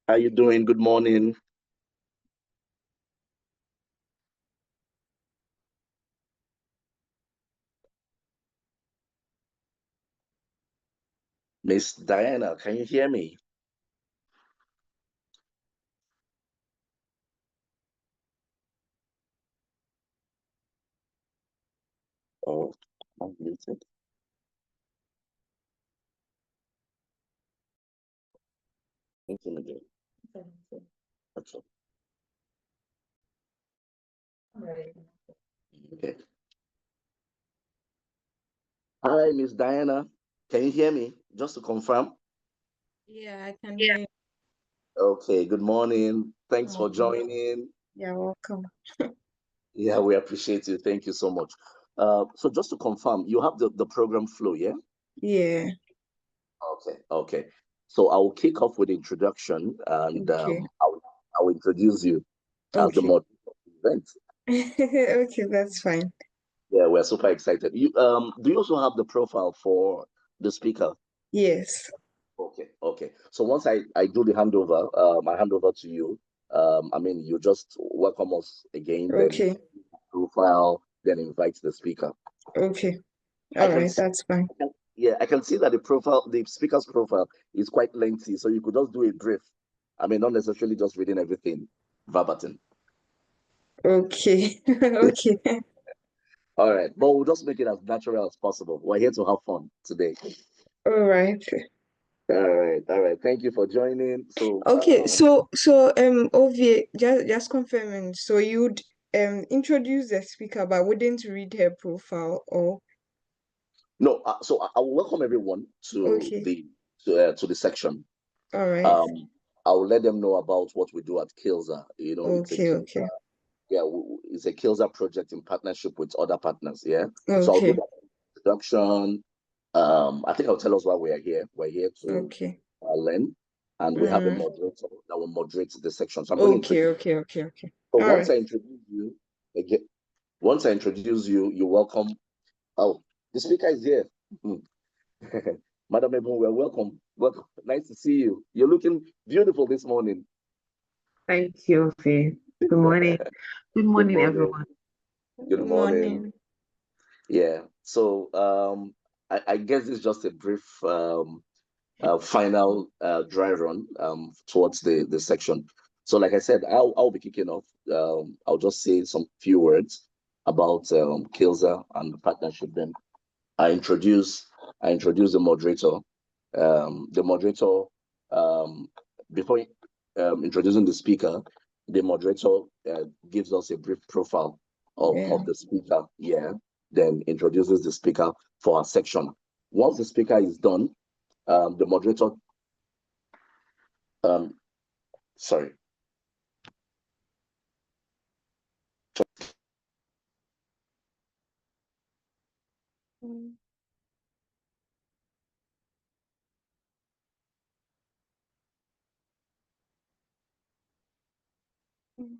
How you doing? Good morning. Miss Diana, can you hear me? Oh, I'm muted. Listen again. Okay. Okay. Hi, Miss Diana. Can you hear me? Just to confirm. Yeah, I can hear you. Okay, good morning. Thanks for Okay. joining. You're welcome. Yeah, we appreciate you. Thank you so much. So just to confirm, you have the program flow, yeah? Yeah, Okay, okay. So I will kick off with introduction and okay. I'll introduce you as the Okay. moderator of the event. Okay, that's fine. Yeah, we're super excited. You do you also have the profile for the speaker? Yes. Okay, okay. So once I do the handover, I hand over to you. I mean, you just welcome us again, then Okay. profile, then invite the speaker. Okay. I All can right, see, that's fine. yeah, I can see that the speaker's profile is quite lengthy, so you could just do a brief. I mean, not necessarily just reading everything verbatim. Okay. Okay. All right, but we'll just make it as natural as possible. We're here to have fun today. All right. All right, all right. Thank you for joining. So, Okay, Ovie, just confirming. So you'd introduce the speaker, but wouldn't read her profile or no, so I will welcome everyone okay. to the section. All right. Um, I will let them know about what we do at Kilsah. It's a Okay, okay. yeah, it's a Kilsah project in partnership with other partners. Yeah, so I'll do Okay. that introduction. I think I'll tell us why we are here. We're here to Okay. learn, and we have a Mm. moderator that will moderate the section. So I'm going to Okay, introduce. okay, okay, okay. So All once right. I introduce you again, once I introduce you, you're welcome. Oh, the speaker is here. Madam Ebun, we're welcome. Welcome. Nice to see you. You're looking beautiful this morning. Thank you, Faye. Good morning. Good Good morning, morning. everyone. Good Good morning. morning. Yeah. So I guess it's just a brief final dry run towards the section. So like I said, I'll be kicking off. I'll just say some few words about Kilsah and the partnership. Then I introduce I introduce the moderator. The moderator, before introducing the speaker, the moderator gives us a brief profile Yeah. of the speaker. Yeah, then introduces the speaker for our section. Once the speaker is done, the moderator, um, sorry, Mm, mm.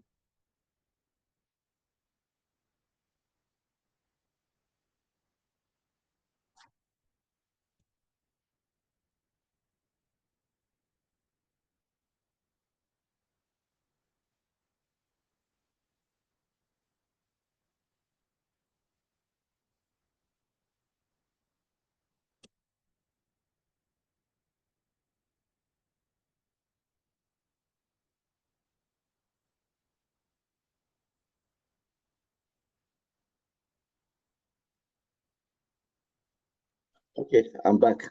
okay, I'm back.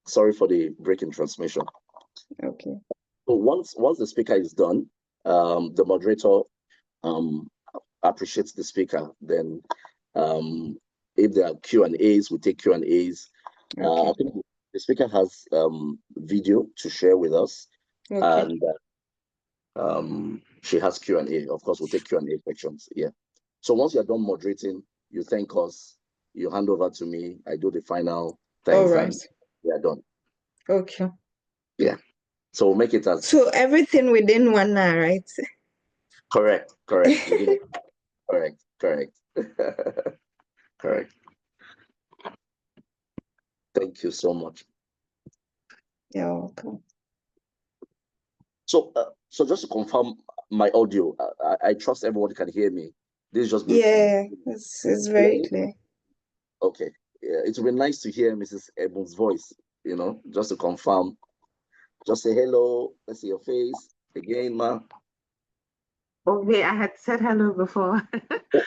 Sorry for the break in transmission. Okay. So once the speaker is done, the moderator um, appreciates the speaker. Then, if there are Q and A's, we take Q and A's. I Okay. think the speaker has video to share with us, Okay. and she has Q and A. Of course, we'll take Q and A sections. Yeah. So once you're done moderating, you thank us, you hand over to me. I do the final All thanks, right. and we are done. Okay. Yeah. So make it as So everything within 1 hour, right? correct, correct. We did it. Correct, correct, correct. Thank you so much. You're welcome. So just to confirm my audio, I trust everyone can hear me. This is just me. Yeah, it's very Clearly? clear. Okay. Yeah, it would be nice to hear Mrs. Ebun's voice, just to confirm. Just say hello. Let's see your face again, ma. Oh, wait, I had said hello before. Good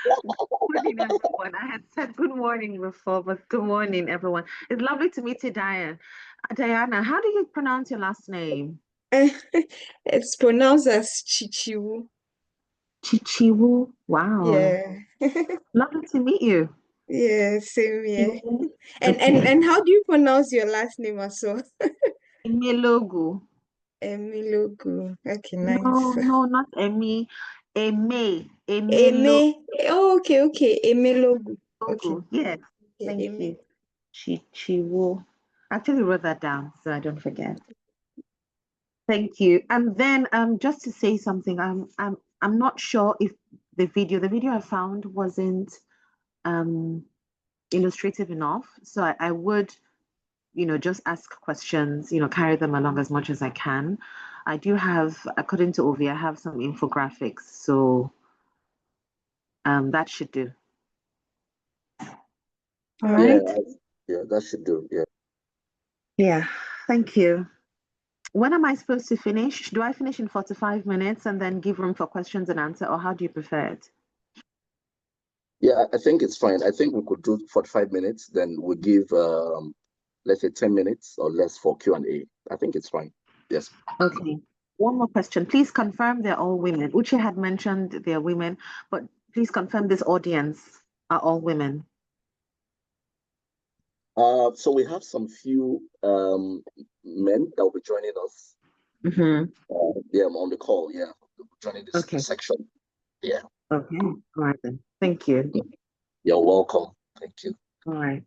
morning, everyone. I had said good morning before, but good morning, everyone. It's lovely to meet you, Diane. Diana, how do you pronounce your last name? It's pronounced as Chichiwu. Chichiwu. Wow. Yeah. Lovely to meet you. Yeah, same here. Chichiwu. And and Okay. and how do you pronounce your last name also? Emelogu. Emilogu. Okay, No, nice. no, not Emi. Eme. Eme. Emelogu. Oh, okay. Emilogu. Okay, Yes. okay, Thank Eme. you. Chichiwu. I actually wrote that down so I don't forget. Thank you. And then just to say something, I'm not sure if the video I found wasn't um illustrative enough. So I would, just ask questions, carry them along as much as I can. I do have, according to Ovi, I have some infographics, so that should do. All All Yeah, right. right. yeah, that should do. Yeah. Yeah. Thank you. When am I supposed to finish? Do I finish in 45 minutes and then give room for questions and answer, or how do you prefer it? Yeah, I think it's fine. I think we could do 45 minutes, then we give let's say 10 minutes or less for Q&A. I think it's fine. Yes. Okay. One more question. Please confirm they're all women. Uche had mentioned they're women, but please confirm this audience are all women. So we have some few men that will be joining us. Mm-hmm. Yeah, on the call. Yeah, joining this Okay. section. Yeah. Okay. All right then. Thank you. You're welcome. Thank you. All right.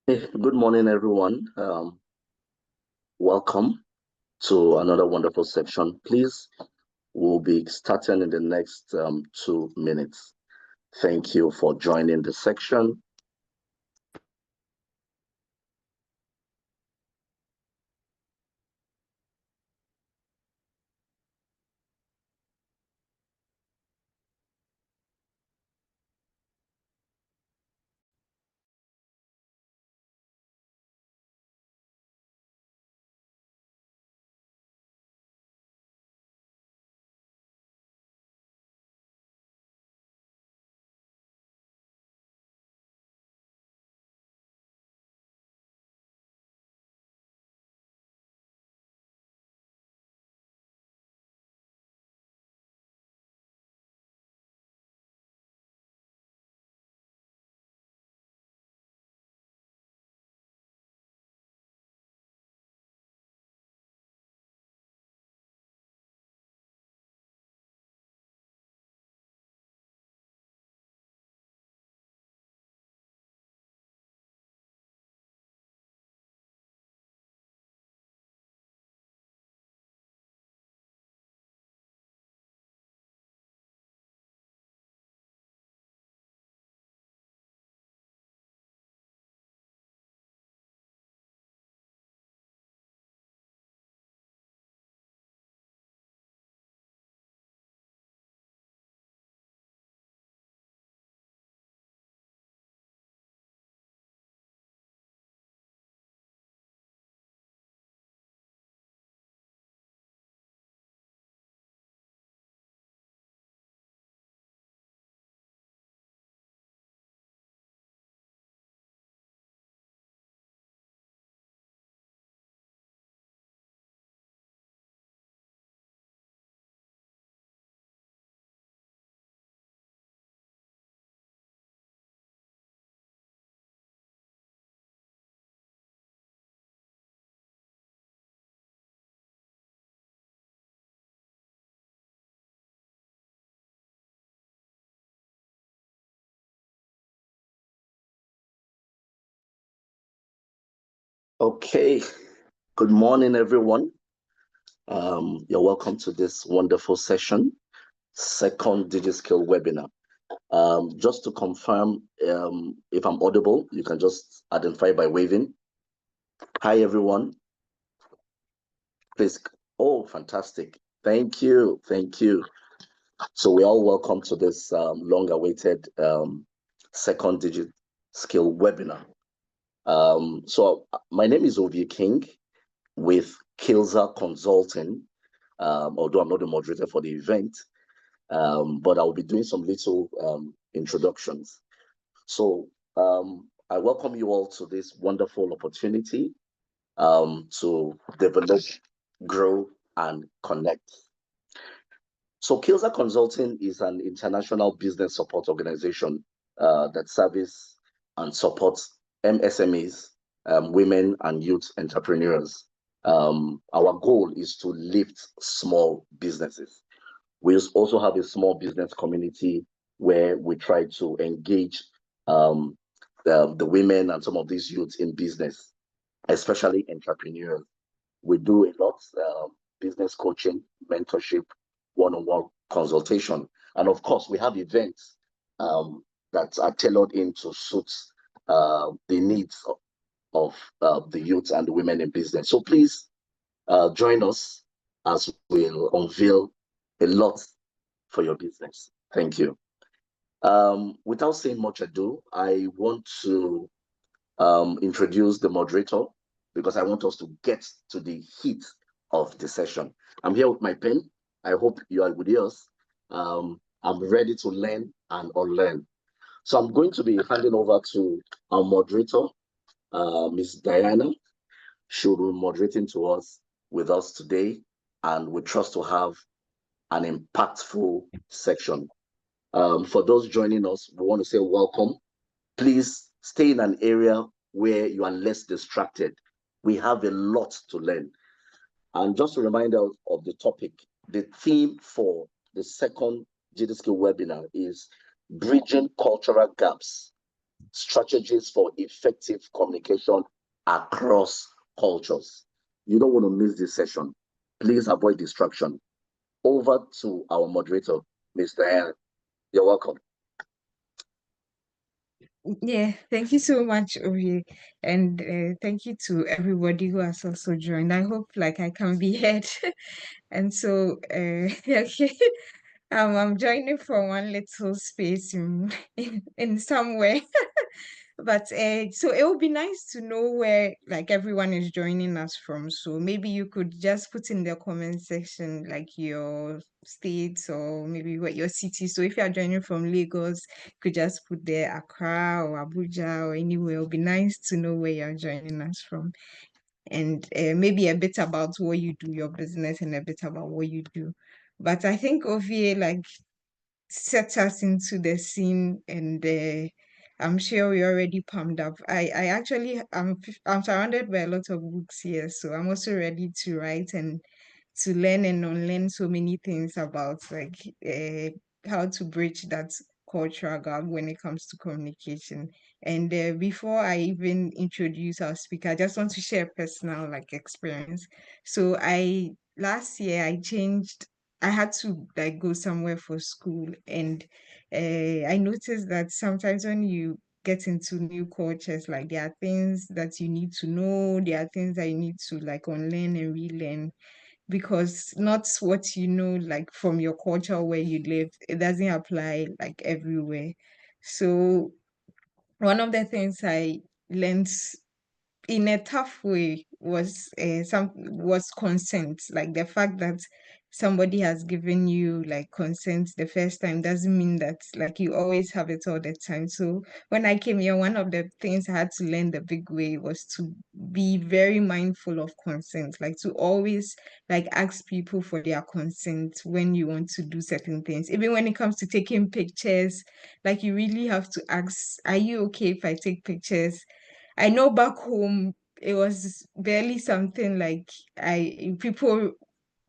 Hey, good morning, everyone. Welcome to another wonderful section. Please, we'll be starting in the next 2 minutes. Thank you for joining the section. Okay, good morning, everyone. You're welcome to this wonderful session, second DigiSkill webinar. Just to confirm, if I'm audible, you can just identify by waving. Hi, everyone. Please. Oh, fantastic. Thank you. Thank you. So we're all welcome to this long-awaited second DigiSkill webinar. So my name is Ovie King with Kilsah Consulting, although I'm not the moderator for the event, but I'll be doing some little introductions. So I welcome you all to this wonderful opportunity to develop, grow, and connect. So Kilsah Consulting is an international business support organization that serves and supports MSMEs, women and youth entrepreneurs. Our goal is to lift small businesses. We also have a small business community where we try to engage the women and some of these youths in business, especially entrepreneurs. We do a lot, business coaching, mentorship, one-on-one consultation. And of course, we have events that are tailored in to suit the needs of the youth and the women in business. So please join us as we'll unveil a lot for your business. Thank you. Without saying much ado, I want to introduce the moderator because I want us to get to the heat of the session. I'm here with my pen. I hope you are with yours. I'm ready to learn and unlearn. So I'm going to be handing over to our moderator, Ms. Diana. She will be moderating with us today, and we trust to have an impactful section. For those joining us, we want to say welcome. Please stay in an area where you are less distracted. We have a lot to learn. And just a reminder of the topic, the theme for the second DigiSkill webinar is Bridging Cultural Gaps, Strategies for Effective Communication Across Cultures. You don't want to miss this session. Please avoid distraction. Over to our moderator, Mr. Diana. You're welcome. Yeah, thank you so much, Ovi, and thank you to everybody who has also joined. I hope like I can be heard. And so, okay, I'm joining from one little space in somewhere. But so it would be nice to know where like everyone is joining us from. So maybe you could just put in the comment section like your states or maybe what your city. So if you are joining from Lagos, you could just put there Accra or Abuja or anywhere. It would be nice to know where you're joining us from. And maybe a bit about what you do, your business, and a bit about what you do. But I think Ovie like set us into the scene, and I'm sure we're already pumped up. I actually I'm surrounded by a lot of books here, so I'm also ready to write and to learn and unlearn so many things about like how to bridge that cultural gap when it comes to communication. And before I even introduce our speaker, I just want to share a personal like experience. So I last year I changed. I had to like go somewhere for school, and I noticed that sometimes when you get into new cultures, like there are things that you need to know, there are things that you need to like unlearn and relearn because not what you know like from your culture where you live, it doesn't apply like everywhere. So one of the things I learned in a tough way was consent, like the fact that somebody has given you like consent the first time doesn't mean that like you always have it all the time. So when I came here, one of the things I had to learn the big way was to be very mindful of consent, like to always like ask people for their consent when you want to do certain things, even when it comes to taking pictures. Like you really have to ask, are you okay if I take pictures? I know back home it was barely something like I people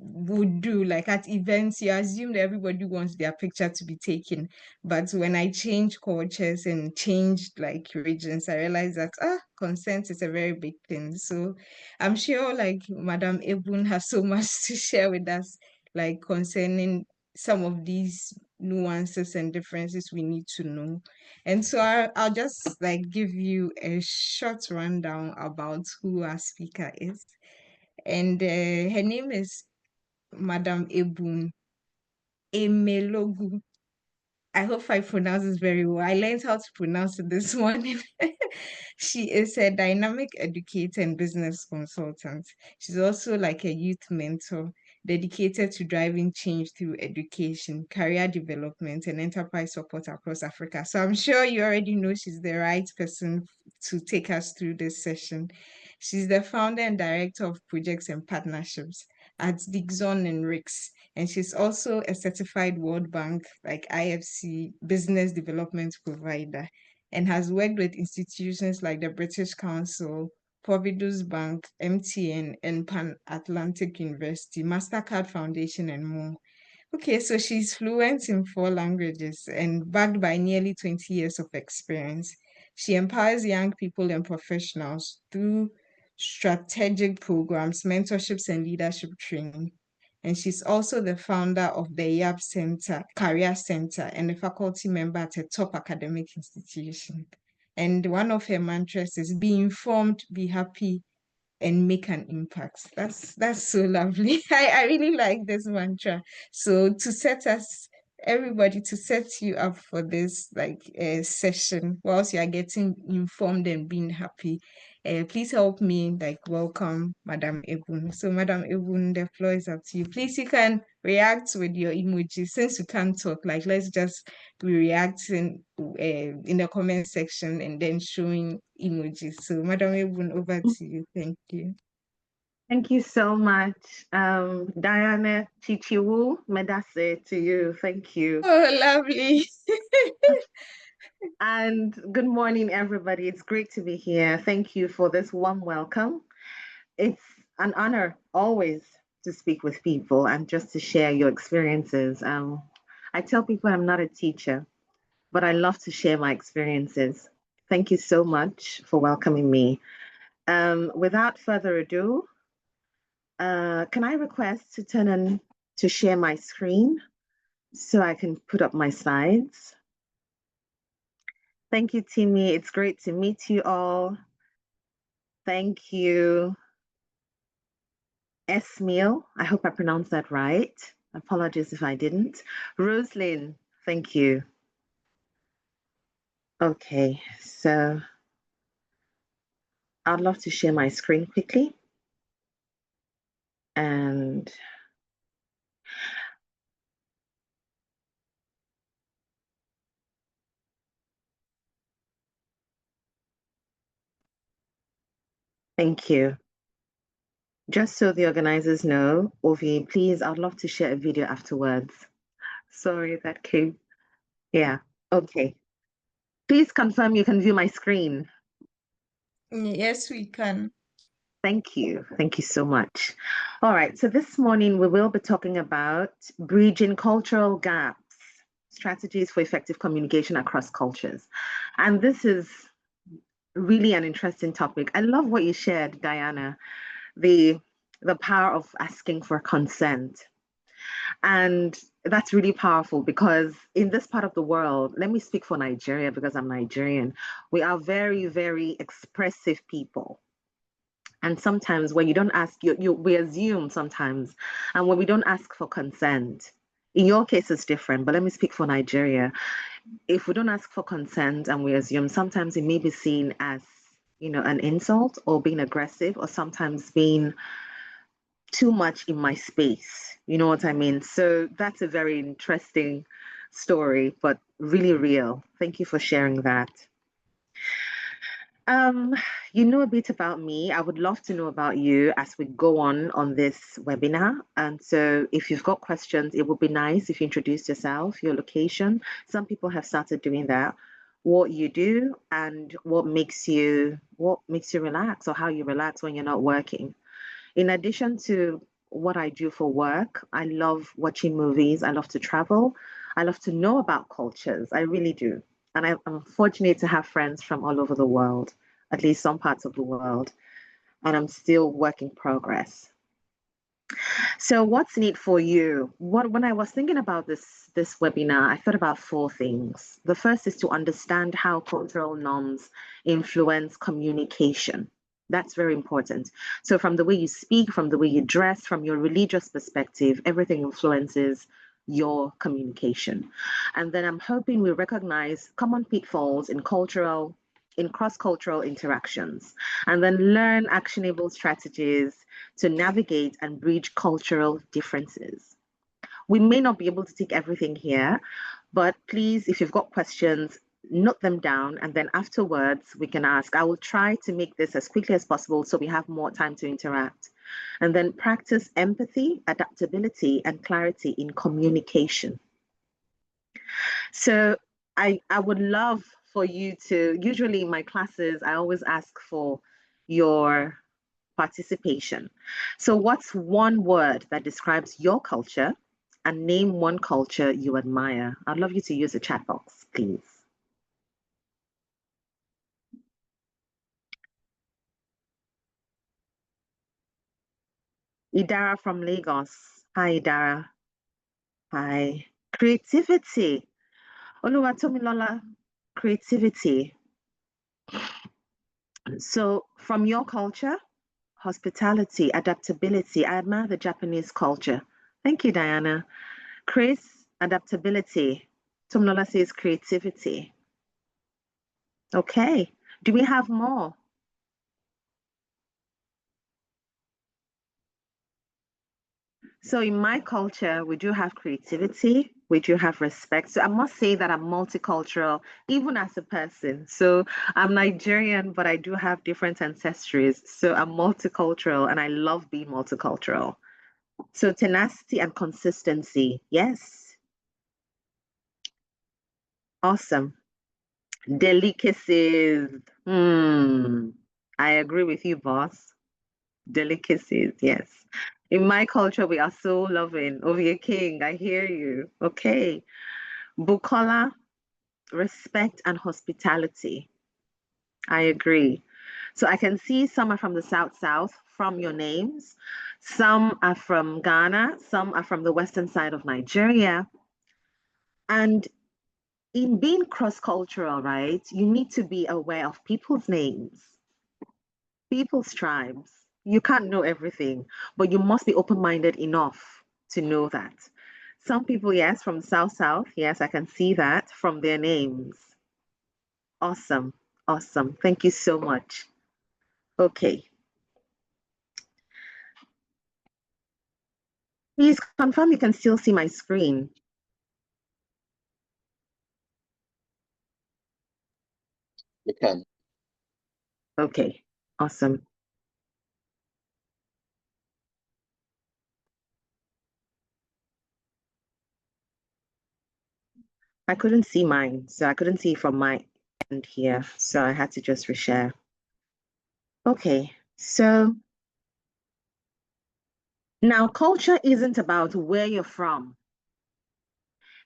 would do. Like at events, you assume that everybody wants their picture to be taken. But when I changed cultures and changed like regions, I realized that consent is a very big thing. So I'm sure like Madam Ebun has so much to share with us, like concerning some of these nuances and differences we need to know. And so I'll just like give you a short rundown about who our speaker is. And her name is Madam Ebun Emelogu. I hope I pronounce this very well. I learned how to pronounce it this morning. She is a dynamic educator and business consultant. She's also like a youth mentor dedicated to driving change through education, career development, and enterprise support across Africa. So I'm sure you already know she's the right person to take us through this session. She's the founder and director of projects and partnerships at Dixon and Ricks, and she's also a certified World Bank, like IFC, business development provider, and has worked with institutions like the British Council, Providus Bank, MTN, and Pan Atlantic University, MasterCard Foundation, and more. Okay, so she's fluent in 4 languages and backed by nearly 20 years of experience. She empowers young people and professionals through strategic programs, mentorships, and leadership training. And she's also the founder of the YAP Center, Career Center, and a faculty member at a top academic institution. And one of her mantras is be informed, be happy, and make an impact. That's so lovely. I really like this mantra. So to set us everybody to set you up for this session whilst you are getting informed and being happy, please help me welcome Madam Ebun. So Madam Ebun, the floor is up to you. Please, you can react with your emoji. Since you can't talk, let's just be reacting in the comment section and then showing emojis. So Madam Ebun, over to you. Thank you. Thank you so much. Diana Chichiwu Medase to you. Thank you. Oh, lovely. And good morning, everybody. It's great to be here. Thank you for this warm welcome. It's an honor always to speak with people and just to share your experiences. I tell people I'm not a teacher, but I love to share my experiences. Thank you so much for welcoming me. Without further ado, can I request to turn on to share my screen so I can put up my slides? Thank you, Timmy. It's great to meet you all. Thank you. Esmiel, I hope I pronounced that right. Apologies if I didn't. Roslyn, thank you. Okay, so I'd love to share my screen quickly. And thank you. Just so the organizers know, Ovi, please, I'd love to share a video afterwards. Sorry, that came. Yeah, okay. Please confirm you can view my screen. Yes, we can. Thank you. Thank you so much. All right, so this morning we will be talking about bridging cultural gaps, strategies for effective communication across cultures. And this is really an interesting topic. I love what you shared, Diana, the power of asking for consent. And that's really powerful because in this part of the world, let me speak for Nigeria because I'm Nigerian, we are very, very expressive people. And sometimes when you don't ask, we assume sometimes, and when we don't ask for consent, in your case it's different, but let me speak for Nigeria. If we don't ask for consent and we assume, sometimes it may be seen as, an insult or being aggressive or sometimes being too much in my space. You know what I mean? So that's a very interesting story, but really real. Thank you for sharing that. You know a bit about me. I would love to know about you as we go on this webinar. And so if you've got questions, it would be nice if you introduce yourself, your location. Some people have started doing that, what you do and what makes you relax or how you relax when you're not working. In addition to what I do for work, I love watching movies. I love to travel. I love to know about cultures. I really do. And I'm fortunate to have friends from all over the world, at least some parts of the world. And I'm still work in progress. So what's neat for you? When I was thinking about this webinar, I thought about 4 things. The first is to understand how cultural norms influence communication. That's very important. So from the way you speak, from the way you dress, from your religious perspective, everything influences your communication. And then I'm hoping we recognize common pitfalls in cross-cultural interactions, and then learn actionable strategies to navigate and bridge cultural differences. We may not be able to take everything here, but please, if you've got questions, note them down, and then afterwards we can ask. I will try to make this as quickly as possible so we have more time to interact. And then practice empathy, adaptability, and clarity in communication. So I would love for you to, usually in my classes, I always ask for your participation. So what's one word that describes your culture, and name one culture you admire? I'd love you to use the chat box, please. Idara from Lagos. Hi, Idara. Hi. Creativity. Oluwatomilola, creativity. So, from your culture, hospitality, adaptability. I admire the Japanese culture. Thank you, Diana. Chris, adaptability. Tomilola says creativity. Okay. Do we have more? So in my culture, we do have creativity, we do have respect. So I must say that I'm multicultural, even as a person. So I'm Nigerian, but I do have different ancestries. So I'm multicultural and I love being multicultural. So tenacity and consistency. Yes. Awesome. Delicacies. I agree with you, boss. Delicacies, yes. In my culture, we are so loving. Ovie King, I hear you. Okay. Bukola, respect and hospitality. I agree. So I can see some are from the South from your names. Some are from Ghana. Some are from the western side of Nigeria. And in being cross-cultural, right, you need to be aware of people's names, people's tribes. You can't know everything, but you must be open-minded enough to know that. Some people, yes, from South, yes, I can see that from their names. Awesome, awesome. Thank you so much. Okay. Please confirm you can still see my screen. You can. Okay, awesome. I couldn't see mine, so I couldn't see from my end here, so I had to just reshare. Okay, so now culture isn't about where you're from.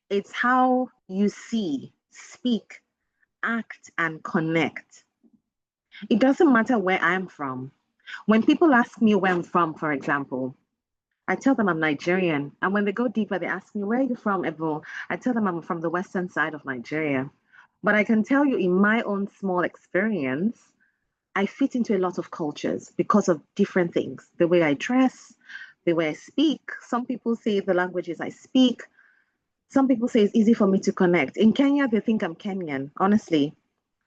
It's how you see, speak, act, and connect. It doesn't matter where I'm from. When people ask me where I'm from, for example, I tell them I'm Nigerian. And when they go deeper, they ask me, where are you from, Ebun? I tell them I'm from the western side of Nigeria. But I can tell you in my own small experience, I fit into a lot of cultures because of different things. The way I dress, the way I speak. Some people say the languages I speak. Some people say it's easy for me to connect. In Kenya, they think I'm Kenyan, honestly,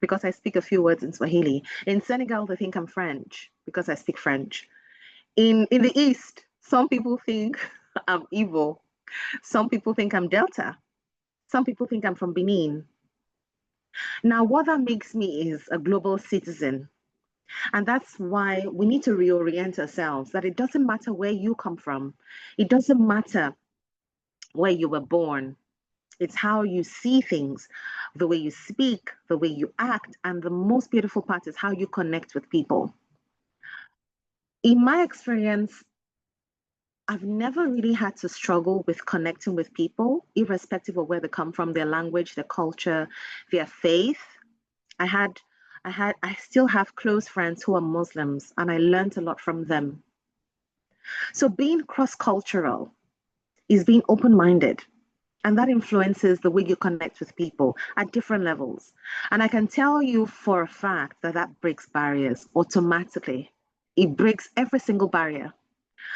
because I speak a few words in Swahili. In Senegal, they think I'm French because I speak French. In the East, some people think I'm Igbo. Some people think I'm Delta. Some people think I'm from Benin. Now, what that makes me is a global citizen. And that's why we need to reorient ourselves that it doesn't matter where you come from, it doesn't matter where you were born. It's how you see things, the way you speak, the way you act. And the most beautiful part is how you connect with people. In my experience, I've never really had to struggle with connecting with people, irrespective of where they come from, their language, their culture, their faith. I I still have close friends who are Muslims, and I learned a lot from them. So being cross-cultural is being open-minded, and that influences the way you connect with people at different levels. And I can tell you for a fact that that breaks barriers automatically. It breaks every single barrier.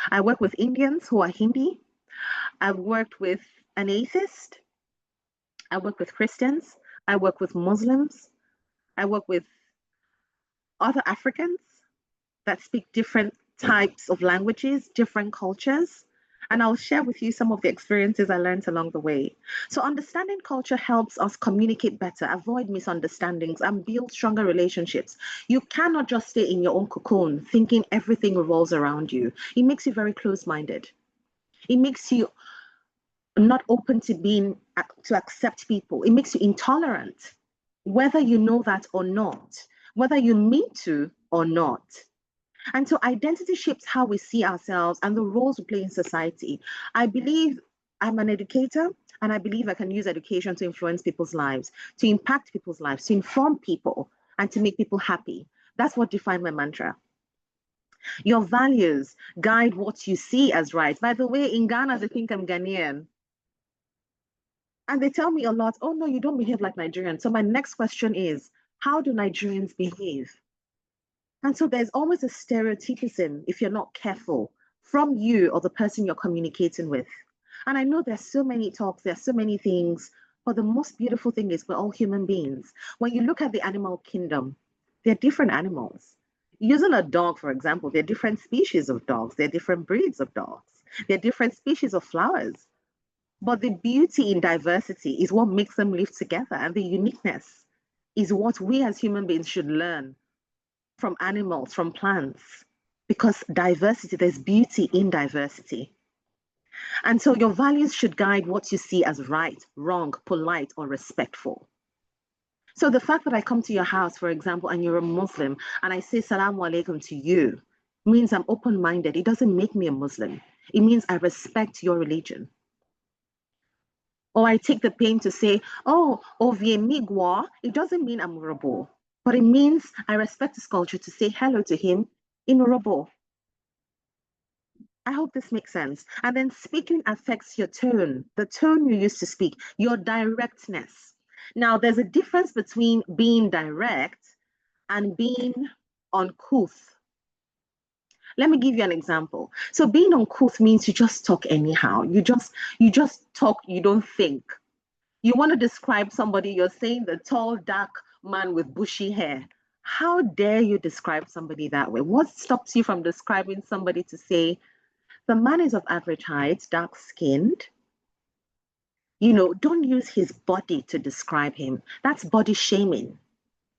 I work with Indians who are Hindi. I've worked with an atheist. I work with Christians. I work with Muslims. I work with other Africans that speak different types of languages, different cultures. And I'll share with you some of the experiences I learned along the way. So, understanding culture helps us communicate better, avoid misunderstandings, and build stronger relationships. You cannot just stay in your own cocoon thinking everything revolves around you. It makes you very close minded. It makes you not open to being to accept people. It makes you intolerant, whether you know that or not, whether you mean to or not. And so identity shapes how we see ourselves and the roles we play in society. I believe I'm an educator, and I believe I can use education to influence people's lives, to impact people's lives, to inform people, and to make people happy. That's what defined my mantra. Your values guide what you see as right. By the way, in Ghana, they think I'm Ghanaian. And they tell me a lot, oh no, you don't behave like Nigerians. So my next question is, how do Nigerians behave? And so there's always a stereotypism, if you're not careful, from you or the person you're communicating with. And I know there's so many talks, there's so many things, but the most beautiful thing is we're all human beings. When you look at the animal kingdom, they're different animals. Using a dog, for example, there are different species of dogs, there are different breeds of dogs, there are different species of flowers. But the beauty in diversity is what makes them live together, and the uniqueness is what we as human beings should learn from animals, from plants, because diversity, there's beauty in diversity. And so your values should guide what you see as right, wrong, polite, or respectful. So the fact that I come to your house, for example, and you're a Muslim, and I say Salaam Alaikum to you, means I'm open-minded. It doesn't make me a Muslim. It means I respect your religion. Or I take the pain to say, oh, Ovie Migwa, it doesn't mean I'm Urhobo, but it means I respect his culture to say hello to him in Urhobo. I hope this makes sense. And then speaking affects your tone, the tone you use to speak, your directness. Now, there's a difference between being direct and being uncouth. Let me give you an example. So being uncouth means you just talk anyhow. You just talk, you don't think. You want to describe somebody, you're saying the tall, dark man with bushy hair. How dare you describe somebody that way? What stops you from describing somebody to say, the man is of average height, dark skinned? You know, don't use his body to describe him. That's body shaming,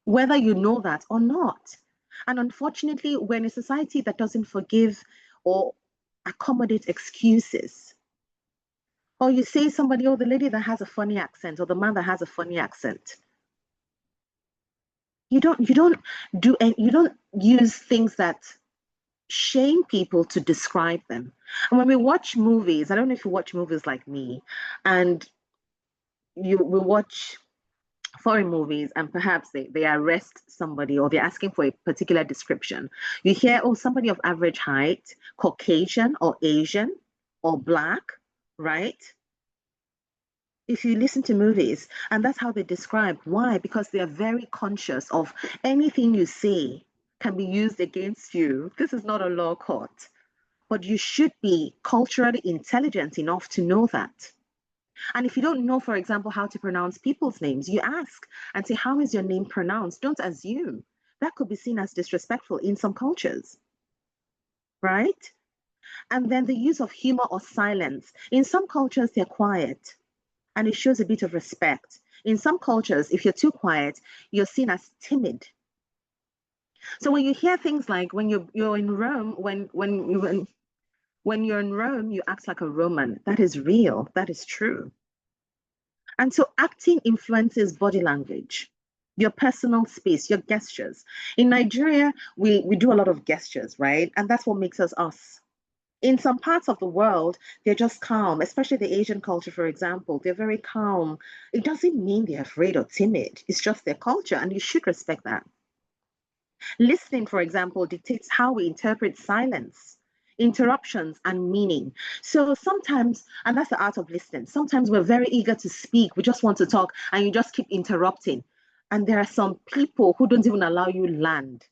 whether you know that or not. And unfortunately, we're in a society that doesn't forgive or accommodate excuses. Or you say somebody, oh, the lady that has a funny accent, or the man that has a funny accent. You don't use things that shame people to describe them. And when we watch movies, I don't know if you watch movies like me, and we watch foreign movies and perhaps they arrest somebody or they're asking for a particular description. You hear, oh, somebody of average height, Caucasian or Asian or Black, right? If you listen to movies, and that's how they describe. Why? Because they are very conscious of anything you say can be used against you. This is not a law court, but you should be culturally intelligent enough to know that. And if you don't know, for example, how to pronounce people's names, you ask and say, how is your name pronounced? Don't assume. That could be seen as disrespectful in some cultures, right? And then the use of humor or silence. In some cultures, they're quiet, and it shows a bit of respect. In some cultures, if you're too quiet, you're seen as timid. So when you hear things like when you're in Rome, when you're in Rome, you act like a Roman. That is real. That is true. And so acting influences body language, your personal space, your gestures. In Nigeria, we do a lot of gestures, right? And that's what makes us us. In some parts of the world, they're just calm, especially the Asian culture, for example. They're very calm. It doesn't mean they're afraid or timid. It's just their culture, and you should respect that. Listening, for example, dictates how we interpret silence, interruptions, and meaning. So sometimes, and that's the art of listening, sometimes we're very eager to speak. We just want to talk, and you just keep interrupting. And there are some people who don't even allow you land.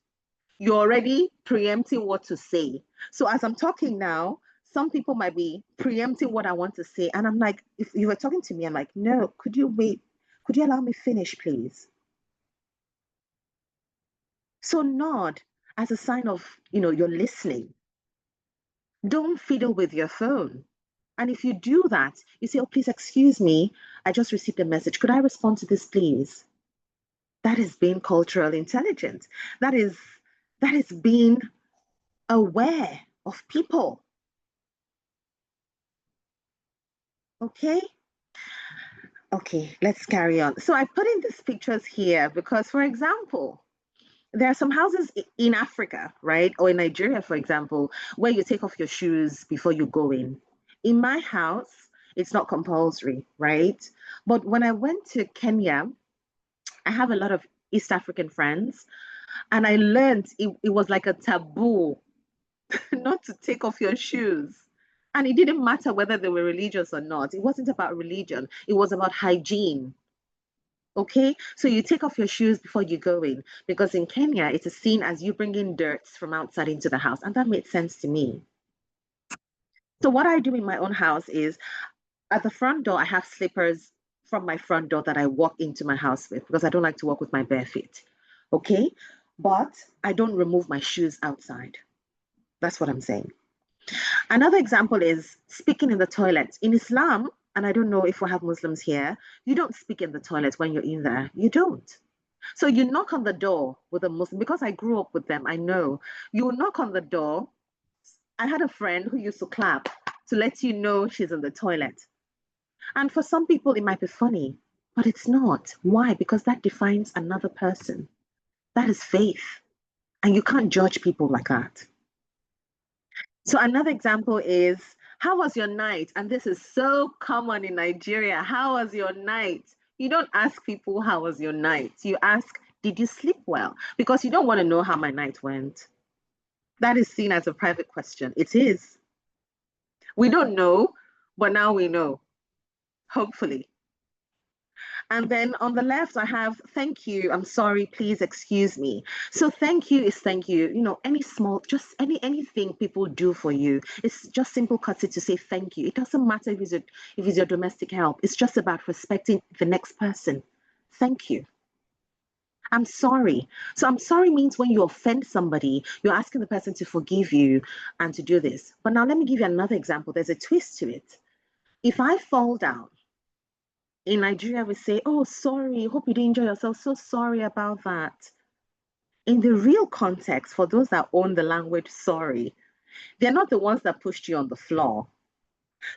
You're already preempting what to say. So as I'm talking now, some people might be preempting what I want to say. And I'm like, if you were talking to me, I'm like, no, could you wait? Could you allow me finish, please? So nod as a sign of, you're listening. Don't fiddle with your phone. And if you do that, you say, oh, please excuse me, I just received a message. Could I respond to this, please? That is being cultural intelligent. That is being aware of people. Okay? Okay, let's carry on. So I put in these pictures here because, for example, there are some houses in Africa, right? Or in Nigeria, for example, where you take off your shoes before you go in. In my house, it's not compulsory, right? But when I went to Kenya, I have a lot of East African friends, and I learned it was like a taboo not to take off your shoes. And it didn't matter whether they were religious or not. It wasn't about religion, it was about hygiene. Okay, so you take off your shoes before you go in, because in Kenya, it is seen as you bringing dirt from outside into the house. And that made sense to me. So, what I do in my own house is at the front door, I have slippers from my front door that I walk into my house with because I don't like to walk with my bare feet. Okay, but I don't remove my shoes outside. That's what I'm saying. Another example is speaking in the toilet. In Islam, and I don't know if we have Muslims here, you don't speak in the toilet when you're in there. You don't. So you knock on the door with a Muslim, because I grew up with them, I know. You knock on the door. I had a friend who used to clap to let you know she's in the toilet. And for some people, it might be funny, but it's not. Why? Because that defines another person. That is faith. And you can't judge people like that. So another example is, how was your night? And this is so common in Nigeria. How was your night? You don't ask people, how was your night? You ask, did you sleep well? Because you don't want to know how my night went. That is seen as a private question. It is. We don't know, but now we know, hopefully. And then on the left, I have thank you, I'm sorry, please excuse me. So thank you is thank you. You know, any small, just anything people do for you. It's just simple courtesy to say thank you. It doesn't matter if it's your domestic help. It's just about respecting the next person. Thank you. I'm sorry. So I'm sorry means when you offend somebody, you're asking the person to forgive you and to do this. But now let me give you another example. There's a twist to it. If I fall down, in Nigeria, we say, oh, sorry, hope you didn't enjoy yourself. So sorry about that. In the real context, for those that own the language, sorry, they're not the ones that pushed you on the floor.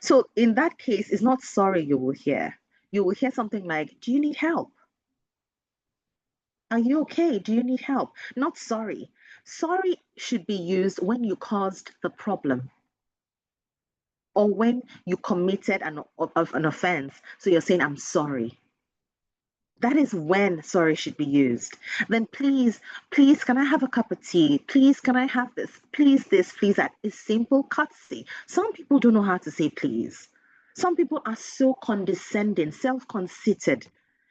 So in that case, it's not sorry you will hear. You will hear something like, do you need help? Are you okay? Do you need help? Not sorry. Sorry should be used when you caused the problem or when you committed an offense. So you're saying, I'm sorry. That is when sorry should be used. Then please, can I have a cup of tea? Please, can I have this? Please, that is simple courtesy. Some people don't know how to say please. Some people are so condescending, self-conceited,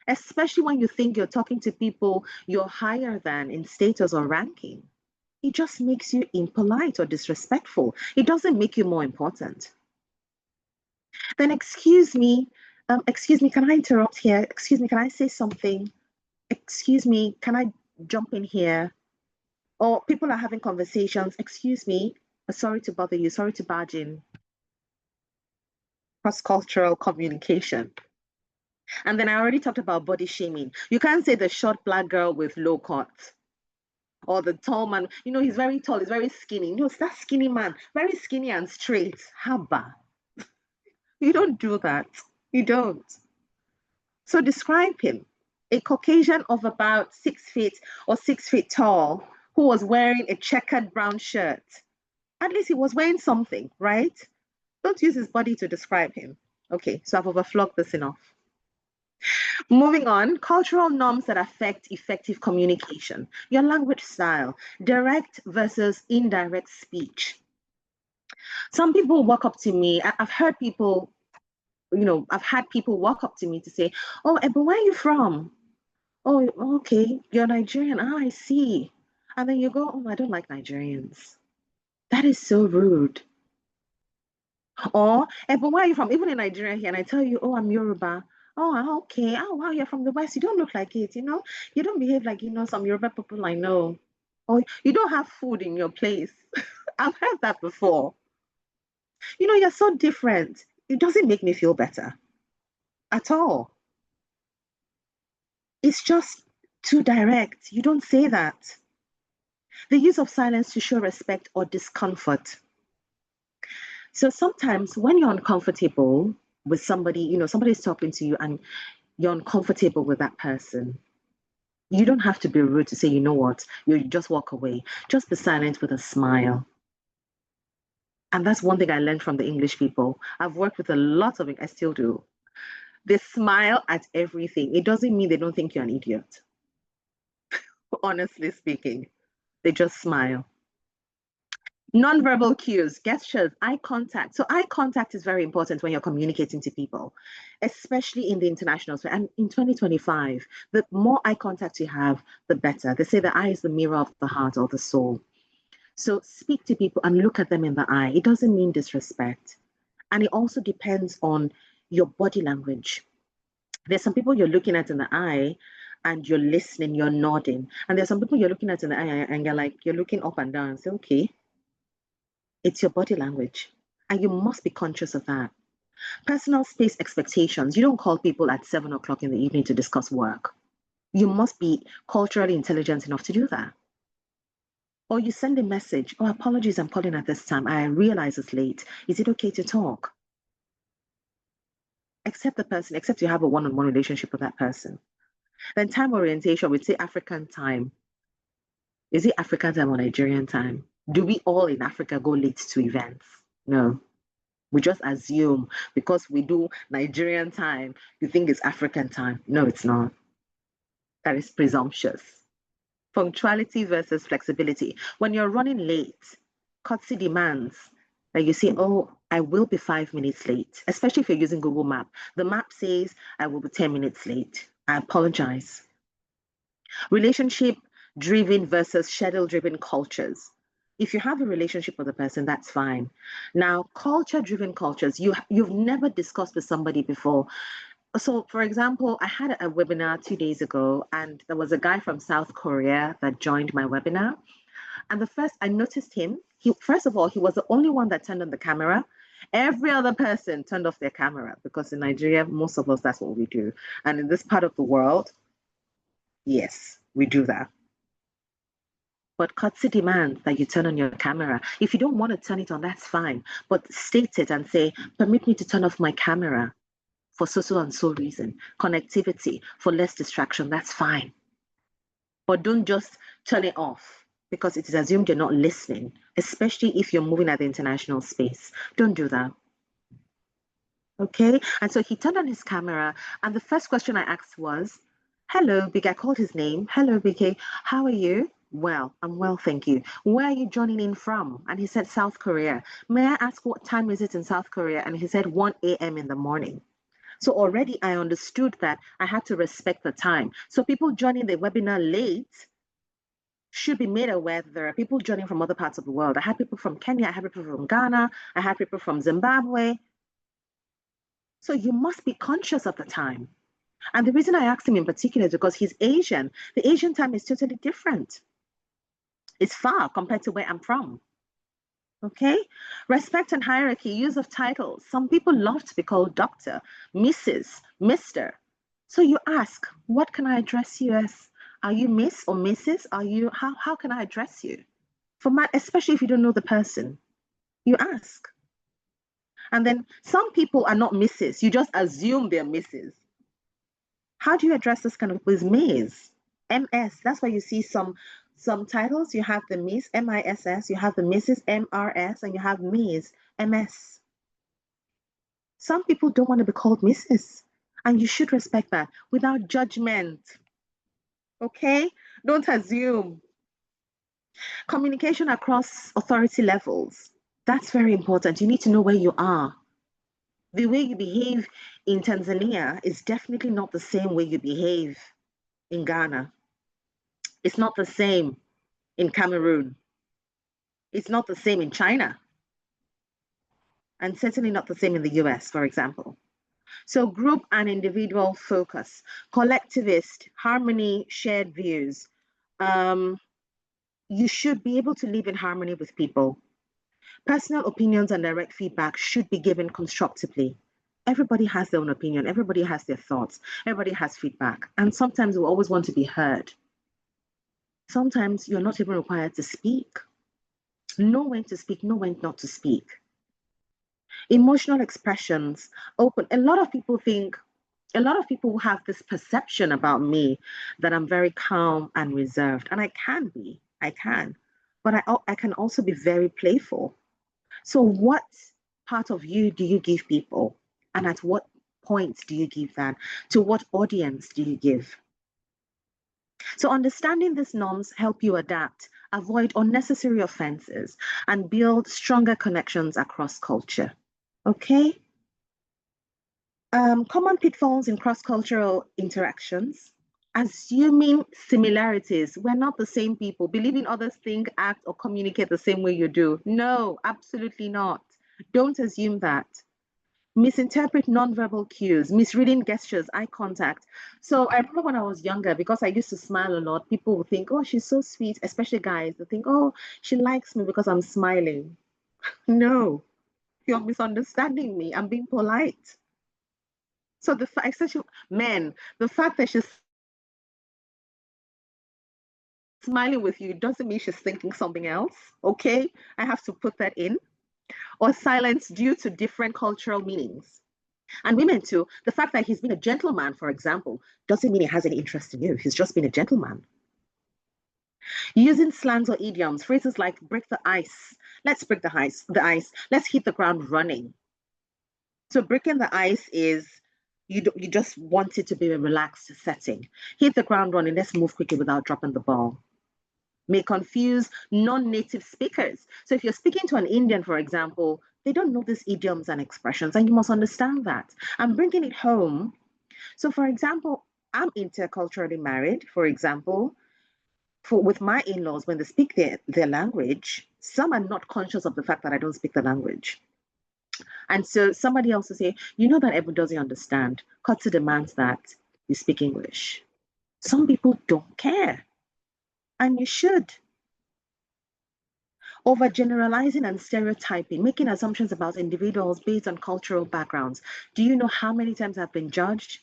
especially when you think you're talking to people you're higher than in status or ranking. It just makes you impolite or disrespectful. It doesn't make you more important. Then excuse me, can I interrupt here? Excuse me, can I say something? Excuse me, can I jump in here? Or people are having conversations. Excuse me, sorry to bother you, sorry to barge in. Cross-cultural communication. And then I already talked about body shaming. You can't say the short black girl with low cut. Or the tall man, you know, he's very tall, he's very skinny. No, it's that skinny man, very skinny and straight. Haba. You don't do that. You don't. So describe him. A Caucasian of about 6 feet or 6 feet tall who was wearing a checkered brown shirt. At least he was wearing something, right? Don't use his body to describe him. Okay, so I've overflogged this enough. Moving on, cultural norms that affect effective communication. Your language style, direct versus indirect speech. Some people walk up to me. I've heard people, you know, I've had people walk up to me to say, oh, Ebun, where are you from? Oh, okay, you're Nigerian. Ah, I see. And then you go, oh, I don't like Nigerians. That is so rude. Or, but where are you from? Even in Nigeria here, and I tell you, oh, I'm Yoruba. Oh, okay. Oh, wow, you're from the West. You don't look like it, you know? You don't behave like, you know, some Yoruba people I know. Or you don't have food in your place. I've heard that before. You know, you're so different. It doesn't make me feel better at all. It's just too direct. You don't say that. The use of silence to show respect or discomfort. So sometimes when you're uncomfortable with somebody, you know, somebody's talking to you and you're uncomfortable with that person, you don't have to be rude to say, you know what, you just walk away. Just be silent with a smile. And that's one thing I learned from the English people. I've worked with a lot of it, I still do. They smile at everything. It doesn't mean they don't think you're an idiot. Honestly speaking, they just smile. Non-verbal cues, gestures, eye contact. So eye contact is very important when you're communicating to people, especially in the international space. And in 2025, the more eye contact you have, the better. They say the eye is the mirror of the heart or the soul. So speak to people and look at them in the eye. It doesn't mean disrespect. And it also depends on your body language. There's some people you're looking at in the eye and you're listening, you're nodding. And there's some people you're looking at in the eye and you're looking up and down and say, okay, it's your body language. And you must be conscious of that. Personal space expectations. You don't call people at 7 o'clock in the evening to discuss work. You must be culturally intelligent enough to do that. Or you send a message, oh, apologies, I'm calling at this time. I realize it's late. Is it okay to talk? Accept the person, except you have a one-on-one relationship with that person. Then time orientation, we'd say African time. Is it African time or Nigerian time? Do we all in Africa go late to events? No. We just assume because we do Nigerian time, you think it's African time. No, it's not. That is presumptuous. Punctuality versus flexibility. When you're running late, courtesy demands that you say, oh, I will be 5 minutes late, especially if you're using Google Map. The map says I will be 10 minutes late. I apologize. Relationship driven versus schedule driven cultures. If you have a relationship with a person, that's fine. Now, culture driven cultures, you've never discussed with somebody before. So, for example, I had a webinar 2 days ago, and there was a guy from South Korea that joined my webinar. And I noticed him. First of all, he was the only one that turned on the camera. Every other person turned off their camera because in Nigeria, most of us, that's what we do. And in this part of the world, yes, we do that. But courtesy demands that you turn on your camera. If you don't want to turn it on, that's fine. But state it and say, permit me to turn off my camera for so and so reason. Connectivity, for less distraction, that's fine. But don't just turn it off because it is assumed you're not listening, especially if you're moving at the international space. Don't do that. Okay? And so he turned on his camera, and the first question I asked was, hello, Big. I called his name. Hello, Big. How are you? Well, I'm well, thank you. Where are you joining in from? And he said, South Korea. May I ask what time is it in South Korea? And he said, 1 a.m. in the morning. So already I understood that I had to respect the time. So people joining the webinar late should be made aware that there are people joining from other parts of the world. I had people from Kenya, I had people from Ghana, I had people from Zimbabwe. So you must be conscious of the time. And the reason I asked him in particular is because he's Asian. The Asian time is totally different. It's far compared to where I'm from. Okay? Respect and hierarchy, use of titles. Some people love to be called doctor, Mrs., Mr. So you ask, what can I address you as? Are you Miss or Mrs.? How can I address you? Especially if you don't know the person, you ask. And then some people are not Mrs. You just assume they're Mrs. How do you address this kind of with Ms? MS. That's why you see some titles. You have the Miss, MISS. You have the Mrs. MRS, and you have Ms. MS. Some people don't want to be called Mrs. And you should respect that without judgment. Okay? Don't assume. Communication across authority levels. That's very important. You need to know where you are. The way you behave in Tanzania is definitely not the same way you behave in Ghana. It's not the same in Cameroon. It's not the same in China. And certainly not the same in the US, for example. So group and individual focus, collectivist, harmony, shared views. You should be able to live in harmony with people. Personal opinions and direct feedback should be given constructively. Everybody has their own opinion. Everybody has their thoughts. Everybody has feedback. And sometimes we always want to be heard. Sometimes you're not even required to speak. Know when to speak, know when not to speak. Emotional expressions, open. A lot of people have this perception about me that I'm very calm and reserved. And I can be. But I can also be very playful. So what part of you do you give people? And at what point do you give that? To what audience do you give? So understanding these norms help you adapt avoid unnecessary offenses, and build stronger connections across culture. Okay? Common pitfalls in cross-cultural interactions. Assuming similarities. We're not the same people. Believing others think, act, or communicate the same way you do. No, absolutely not. Don't assume that. Misinterpret nonverbal cues, misreading gestures, eye contact. So I remember when I was younger, because I used to smile a lot, people would think, oh, she's so sweet, especially guys. They think, oh, she likes me because I'm smiling. No, you're misunderstanding me. I'm being polite. So the fact, especially men, the fact that she's smiling with you doesn't mean she's thinking something else. Okay, I have to put that in. Or silence due to different cultural meanings. And women too, the fact that he's been a gentleman, for example, doesn't mean he has any interest in you. He's just been a gentleman. Using slangs or idioms, phrases like break the ice, let's break the ice, let's hit the ground running. So breaking the ice is you just want it to be a relaxed setting. Hit the ground running, let's move quickly without dropping the ball. May confuse non-native speakers. So if you're speaking to an Indian, for example, they don't know these idioms and expressions, and you must understand that. I'm bringing it home. So for example, I'm interculturally married, for example, with my in-laws, when they speak their language, some are not conscious of the fact that I don't speak the language. And so somebody else will say, you know that everyone doesn't understand. Kotsu demands that you speak English. Some people don't care, and you should. Overgeneralizing and stereotyping, making assumptions about individuals based on cultural backgrounds. Do you know how many times I've been judged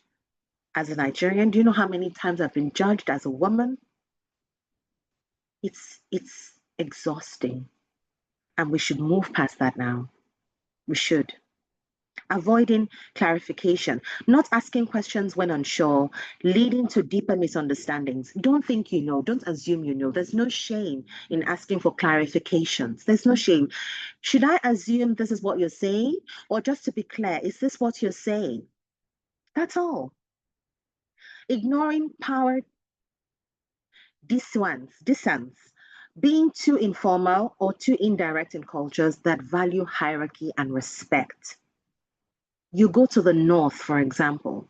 as a Nigerian? Do you know how many times I've been judged as a woman? It's exhausting, and we should move past that now. We should. Avoiding clarification, not asking questions when unsure, leading to deeper misunderstandings. Don't think you know, don't assume you know. There's no shame in asking for clarifications. There's no shame. Should I assume this is what you're saying? Or just to be clear, is this what you're saying? That's all. Ignoring power dissonance, being too informal or too indirect in cultures that value hierarchy and respect. You go to the north, for example,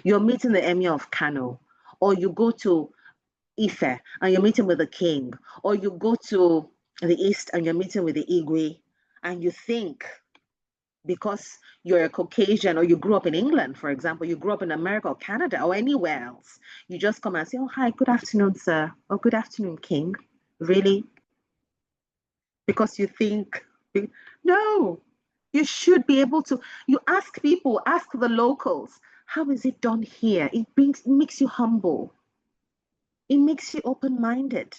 you're meeting the emir of Kano, or you go to Ife and you're meeting with the king, or you go to the east and you're meeting with the Igwe, and you think because you're a Caucasian or you grew up in England, for example, you grew up in America or Canada or anywhere else, you just come and say, oh, hi, good afternoon, sir, or good afternoon, king. Really? Because you think, no, you should be able to, you ask people, ask the locals, how is it done here? It makes you humble. It makes you open-minded.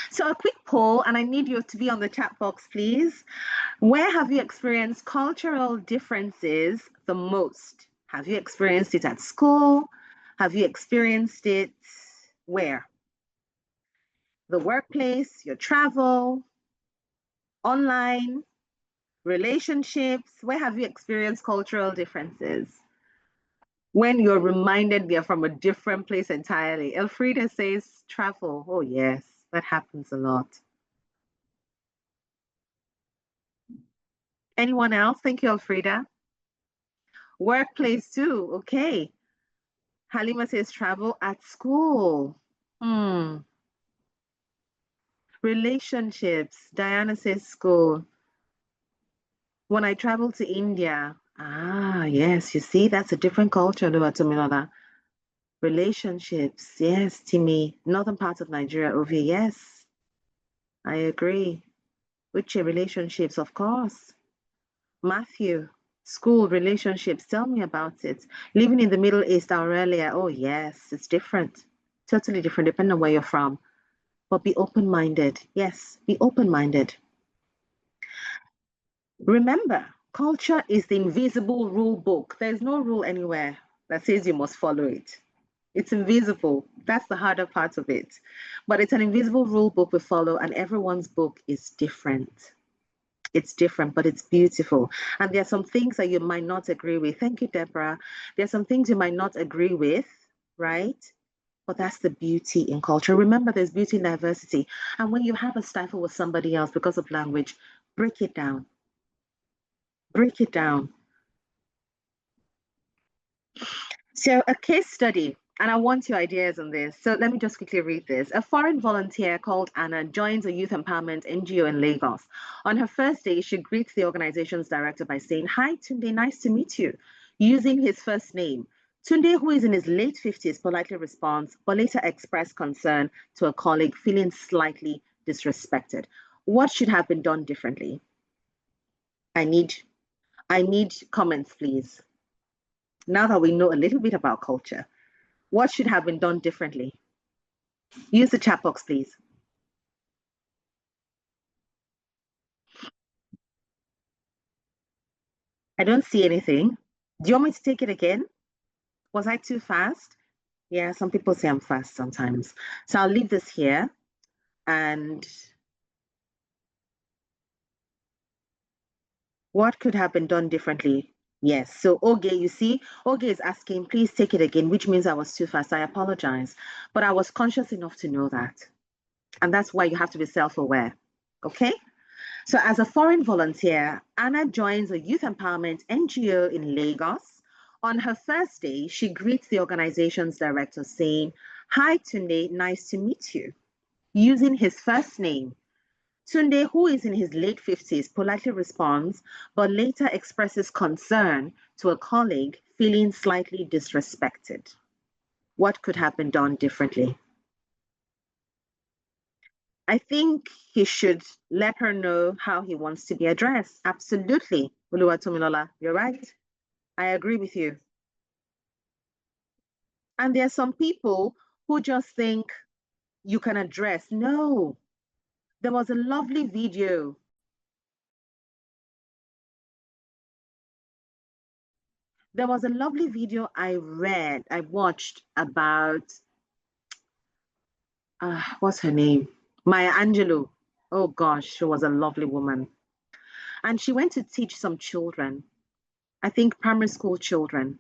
So a quick poll, and I need you to be on the chat box, please. Where have you experienced cultural differences the most? Have you experienced it at school? Have you experienced it where? The workplace, your travel, online, relationships? Where have you experienced cultural differences? When you're reminded they're from a different place entirely. Elfrida says travel. Oh yes, that happens a lot. Anyone else? Thank you, Elfrida. Workplace too. Okay. Halima says travel at school. Relationships. Diana says school. When I traveled to India. Ah, yes. You see, that's a different culture, Oluwatomilola. Relationships. Yes, Timmy. Northern part of Nigeria over here. Yes, I agree. Which relationships, of course. Matthew, school relationships. Tell me about it. Living in the Middle East, Aurelia. Oh, yes, it's different. Totally different, depending on where you're from. But be open-minded. Yes, be open-minded. Remember, culture is the invisible rule book. There's no rule anywhere that says you must follow it. It's invisible. That's the harder part of it. But it's an invisible rule book we follow, and everyone's book is different. It's different, but it's beautiful. And there are some things that you might not agree with. Thank you, Deborah. There are some things you might not agree with, right? But that's the beauty in culture. Remember, there's beauty in diversity. And when you have a stifle with somebody else because of language, break it down. Break it down. So, a case study, and I want your ideas on this. So, let me just quickly read this. A foreign volunteer called Anna joins a youth empowerment NGO in Lagos. On her first day, she greets the organization's director by saying, "Hi, Tunde, nice to meet you," using his first name. Tunde, who is in his late 50s, politely responds, but later expressed concern to a colleague, feeling slightly disrespected. What should have been done differently? I need comments, please. Now that we know a little bit about culture, what should have been done differently? Use the chat box, please. I don't see anything. Do you want me to take it again? Was I too fast? Yeah, some people say I'm fast sometimes. So I'll leave this here. And what could have been done differently? Yes. So Oge, you see, Oge is asking, please take it again, which means I was too fast. I apologize. But I was conscious enough to know that. And that's why you have to be self-aware. Okay? So as a foreign volunteer, Anna joins a youth empowerment NGO in Lagos. On her first day, she greets the organization's director saying, "Hi, Tunde, nice to meet you," using his first name. Tunde, who is in his late 50s, politely responds, but later expresses concern to a colleague, feeling slightly disrespected. What could have been done differently? I think he should let her know how he wants to be addressed. Absolutely. Oluwatomilola, you're right. I agree with you. And there are some people who just think you can address. No, there was a lovely video. There was a lovely video I watched about, what's her name? Maya Angelou. Oh gosh, she was a lovely woman. And she went to teach some children, I think primary school children.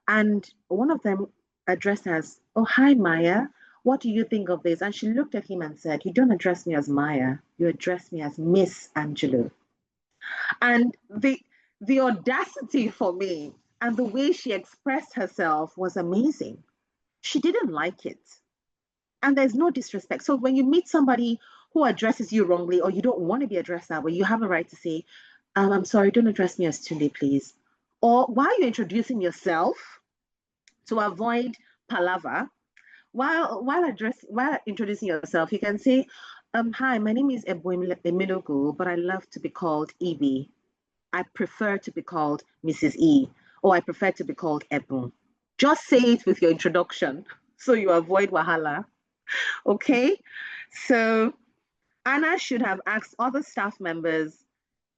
And one of them addressed her as, "Oh, hi, Maya. What do you think of this?" And she looked at him and said, "You don't address me as Maya. You address me as Miss Angelou." And the audacity for me and the way she expressed herself was amazing. She didn't like it. And there's no disrespect. So when you meet somebody who addresses you wrongly or you don't want to be addressed that way, you have a right to say, "I'm sorry, don't address me as Tunde, please." Or while you're introducing yourself, to avoid palaver, while introducing yourself, you can say, "Hi, my name is Ebun Ejirinde-Emelogu, but I love to be called Ebi. I prefer to be called Mrs. E, or I prefer to be called Ebun." Just say it with your introduction so you avoid wahala. Okay? So Anna should have asked other staff members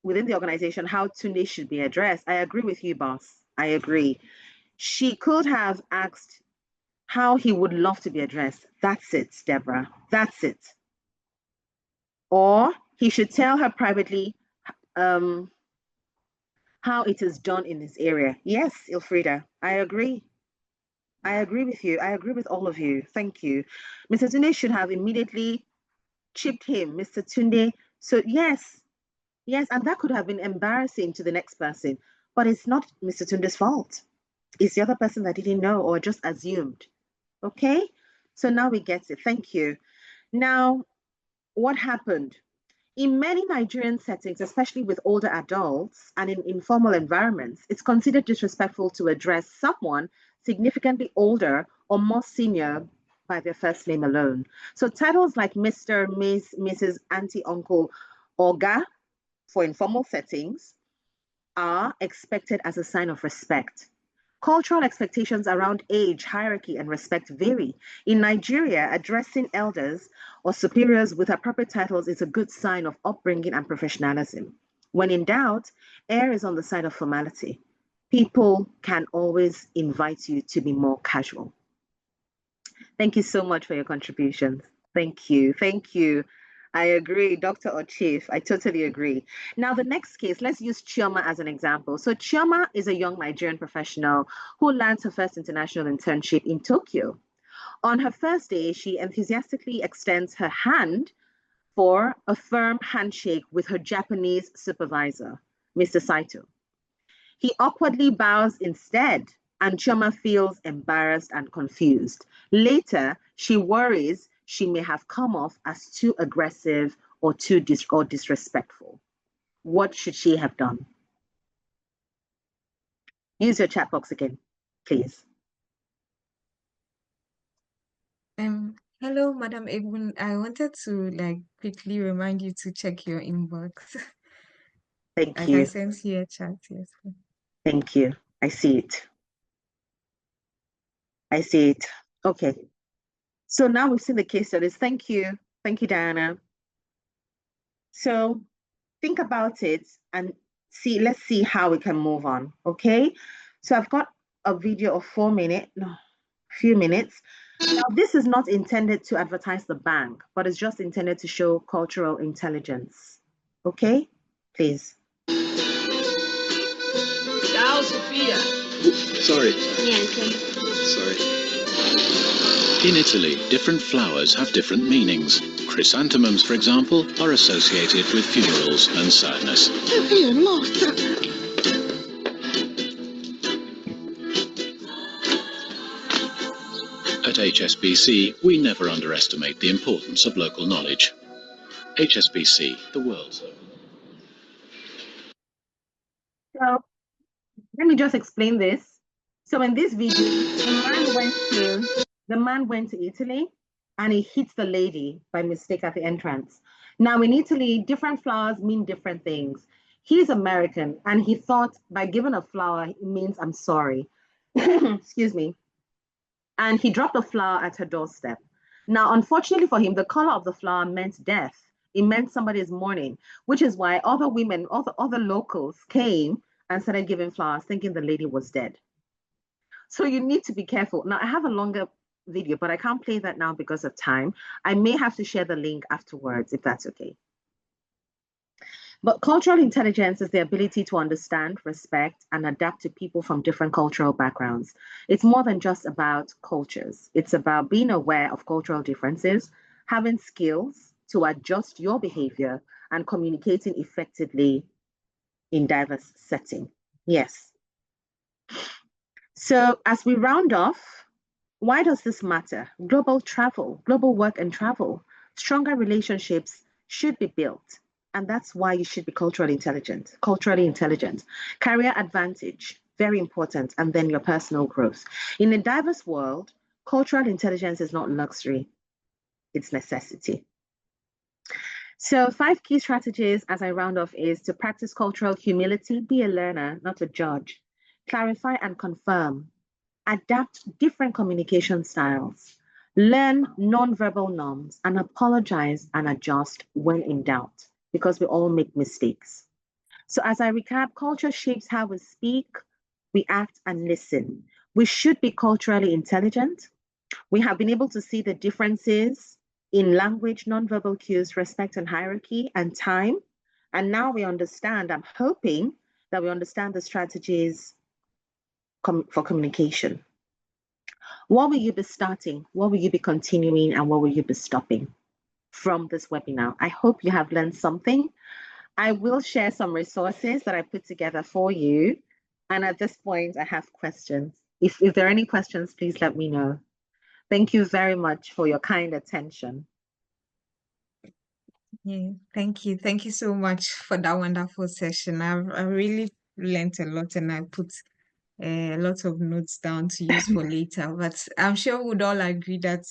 within the organization how Tunde should be addressed. I agree with you, boss. I agree. She could have asked how he would love to be addressed. That's it, Deborah. That's it. Or he should tell her privately how it is done in this area. Yes, Ilfrida, I agree. I agree with you. I agree with all of you. Thank you. Mr. Tunde should have immediately chipped him, "Mr. Tunde." So yes, yes, and that could have been embarrassing to the next person, but it's not Mr. Tunde's fault. It's the other person that didn't know or just assumed. Okay? So now we get it. Thank you. Now, what happened? In many Nigerian settings, especially with older adults and in informal environments, it's considered disrespectful to address someone significantly older or more senior by their first name alone. So titles like Mr., Miss, Mrs., Auntie, Uncle, Oga for informal settings are expected as a sign of respect. Cultural expectations around age, hierarchy, and respect vary. In Nigeria, addressing elders or superiors with appropriate titles is a good sign of upbringing and professionalism. When in doubt, err is on the side of formality. People can always invite you to be more casual. Thank you so much for your contributions. Thank you. Thank you. I agree, Dr. or Chief. I totally agree. Now, the next case, let's use Chioma as an example. So, Chioma is a young Nigerian professional who lands her first international internship in Tokyo. On her first day, she enthusiastically extends her hand for a firm handshake with her Japanese supervisor, Mr. Saito. He awkwardly bows instead, and Chioma feels embarrassed and confused. Later, she worries she may have come off as too aggressive or disrespectful. What should she have done? Use your chat box again, please. Hello, Madam Ebun. I wanted to quickly remind you to check your inbox. Thank I you. sent you a chat, yes. Thank you. I see it. I see it. Okay. So now we've seen the case studies. Thank you. Thank you, Diana. So think about it and let's see how we can move on. Okay. So I've got a video of 4 minutes, no, few minutes. Now, this is not intended to advertise the bank, but it's just intended to show cultural intelligence. Okay, please. Ciao, Sophia. Sorry. Niente. Sorry. In Italy, different flowers have different meanings. Chrysanthemums, for example, are associated with funerals and sadness. Sophia, morta. At HSBC, we never underestimate the importance of local knowledge. HSBC, the world's. So let me just explain this. So in this video, the man went to Italy and he hit the lady by mistake at the entrance. Now in Italy, different flowers mean different things. He's American and he thought by giving a flower, it means I'm sorry. Excuse me. And he dropped a flower at her doorstep. Now, unfortunately for him, the color of the flower meant death. It meant somebody's mourning, which is why other women, other locals came and started giving flowers thinking the lady was dead. So you need to be careful. Now, I have a longer video, but I can't play that now because of time. I may have to share the link afterwards, if that's okay. But cultural intelligence is the ability to understand, respect, and adapt to people from different cultural backgrounds. It's more than just about cultures. It's about being aware of cultural differences, having skills to adjust your behavior, and communicating effectively in diverse setting. Yes. So as we round off, why does this matter? Global travel, global work and travel, stronger relationships should be built. And that's why you should be culturally intelligent. Career advantage, very important. And then your personal growth. In a diverse world, cultural intelligence is not luxury, it's necessity. So 5 key strategies as I round off is to practice cultural humility, be a learner, not a judge. Clarify and confirm. Adapt different communication styles. Learn nonverbal norms and apologize and adjust when in doubt, because we all make mistakes. So as I recap, culture shapes how we speak, we act, and listen. We should be culturally intelligent. We have been able to see the differences in language, nonverbal cues, respect and hierarchy, and time. And now we understand, I'm hoping that we understand the strategies for communication. What will you be starting? What will you be continuing? And what will you be stopping from this webinar? I hope you have learned something. I will share some resources that I put together for you. And at this point, I have questions. If there are any questions, please let me know. Thank you very much for your kind attention. Yeah, thank you. Thank you so much for that wonderful session. I really learned a lot and I put a lot of notes down to use for later. But I'm sure we'd all agree that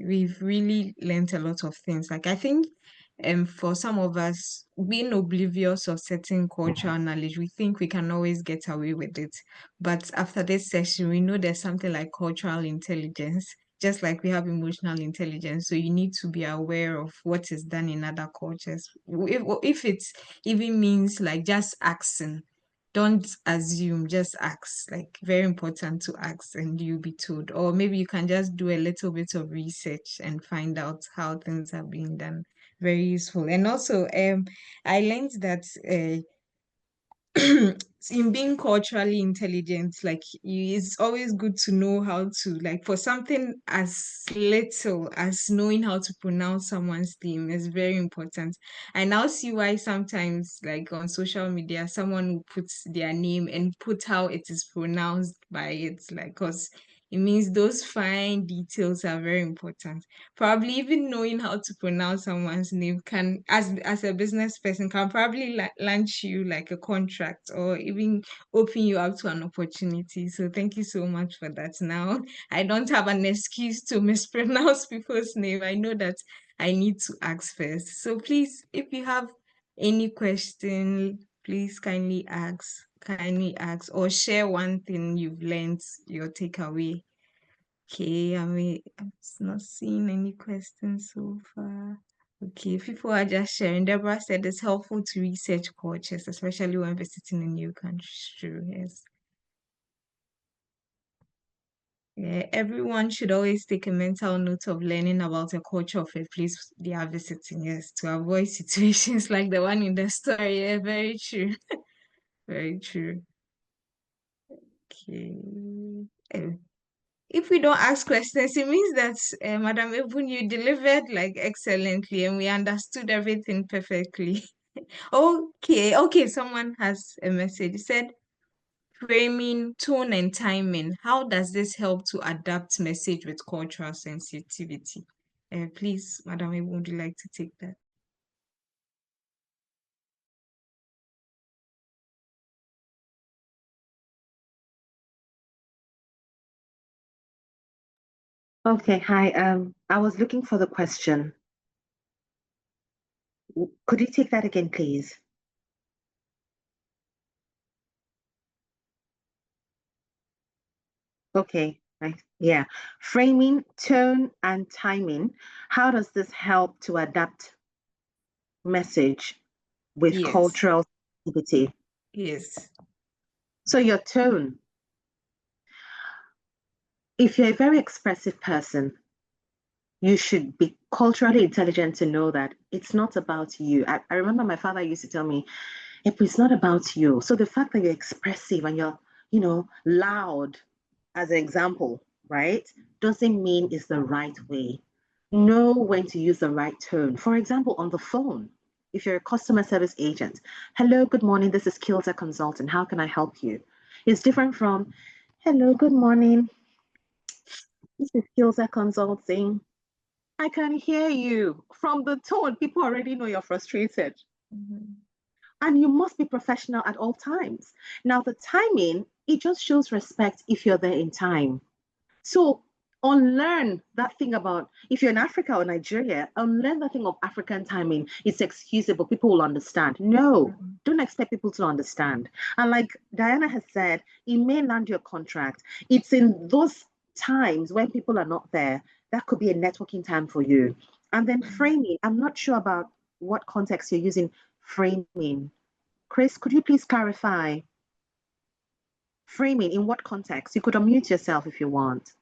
we've really learned a lot of things. I think for some of us, being oblivious of certain cultural knowledge, we think we can always get away with it. But after this session, we know there's something like cultural intelligence, just like we have emotional intelligence. So you need to be aware of what is done in other cultures. If it even means just asking, don't assume, just ask. Very important to ask and you'll be told. Or maybe you can just do a little bit of research and find out how things are being done. Very useful. And also I learned that in being culturally intelligent, like it's always good to know how to, like, for something as little as knowing how to pronounce someone's name is very important. I now see why sometimes, like on social media, someone will put their name and put how it is pronounced by it, like, because it means those fine details are very important. Probably even knowing how to pronounce someone's name can, as a business person, can probably launch you like a contract or even open you up to an opportunity. So thank you so much for that. Now I don't have an excuse to mispronounce people's name. I know that I need to ask first. So please, if you have any question, please kindly ask or share one thing you've learned, your takeaway. Okay, I'm not seeing any questions so far. Okay, people are just sharing. Deborah said it's helpful to research cultures, especially when visiting a new country. True, yes. Yeah, everyone should always take a mental note of learning about the culture of a place they are visiting, yes, to avoid situations like the one in the story. Yeah, very true. Very true. Okay. If we don't ask questions, it means that Madam Ebun, you delivered like excellently and we understood everything perfectly. Okay, someone has a message. It said framing, tone, and timing. How does this help to adapt message with cultural sensitivity? Please, Madam Ebun, would you like to take that? Okay, hi. I was looking for the question. Could you take that again, please? Okay, right. Yeah. Framing, tone, and timing. How does this help to adapt message with Yes, cultural sensitivity? yes. So your tone, if you're a very expressive person, you should be culturally intelligent to know that it's not about you. I remember my father used to tell me, if it's not about you. So the fact that you're expressive and you're, loud, as an example, right, doesn't mean it's the right way. Know when to use the right tone. For example, on the phone, if you're a customer service agent, hello, good morning, this is Kilsah Consultant. How can I help you? It's different from, hello, good morning, this is Kilsah Consulting. I can hear you. From the tone, people already know you're frustrated. Mhm. And you must be professional at all times. Now, the timing, it just shows respect if you're there in time. So unlearn that thing about if you're in Africa or Nigeria, unlearn that thing of African timing. It's excusable. People will understand. No, Mhm. don't expect people to understand. And like Diana has said, it may land your contract. It's in those times when people are not there. That could be a networking time for you. And then framing. I'm not sure about what context you're using framing. Chris, could you please clarify framing in what context? You could unmute yourself if you want.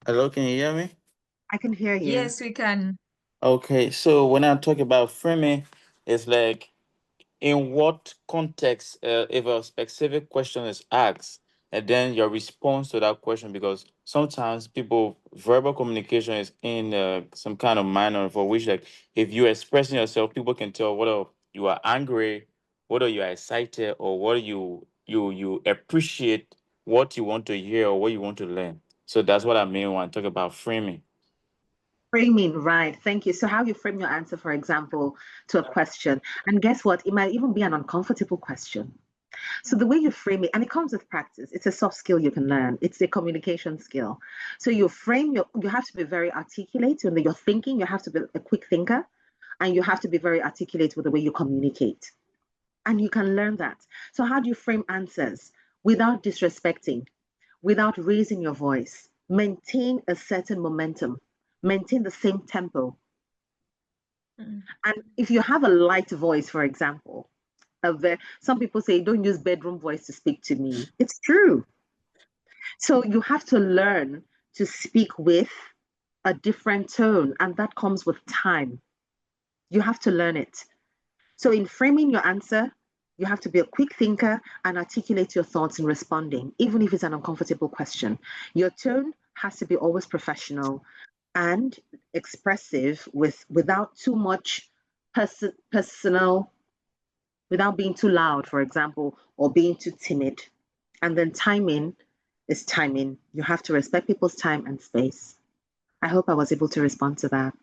Hello, can you hear me? I can hear you. Yes, we can. Okay, so when I talk about framing, it's like in what context, if a specific question is asked, and then your response to that question, because sometimes people verbal communication is in some kind of manner for which, like, if you're expressing yourself, people can tell whether you are angry, whether you are excited, or whether you appreciate what you want to hear or what you want to learn. So that's what I mean when I talk about framing. Framing, right. Thank you. So, how you frame your answer, for example, to a question. And guess what? It might even be an uncomfortable question. So, the way you frame it, and it comes with practice, it's a soft skill you can learn, it's a communication skill. So, you have to be very articulate when you're thinking, you have to be a quick thinker, and you have to be very articulate with the way you communicate. And you can learn that. So, how do you frame answers without disrespecting? Without raising your voice. Maintain a certain momentum, maintain the same tempo. Mm. And if you have a light voice, for example, some people say, don't use bedroom voice to speak to me. It's true. So you have to learn to speak with a different tone, and that comes with time. You have to learn it. So, in framing your answer, you have to be a quick thinker and articulate your thoughts in responding, even if it's an uncomfortable question. Your tone has to be always professional and expressive without too much personal, without being too loud, for example, or being too timid. And then timing is timing. You have to respect people's time and space. I hope I was able to respond to that.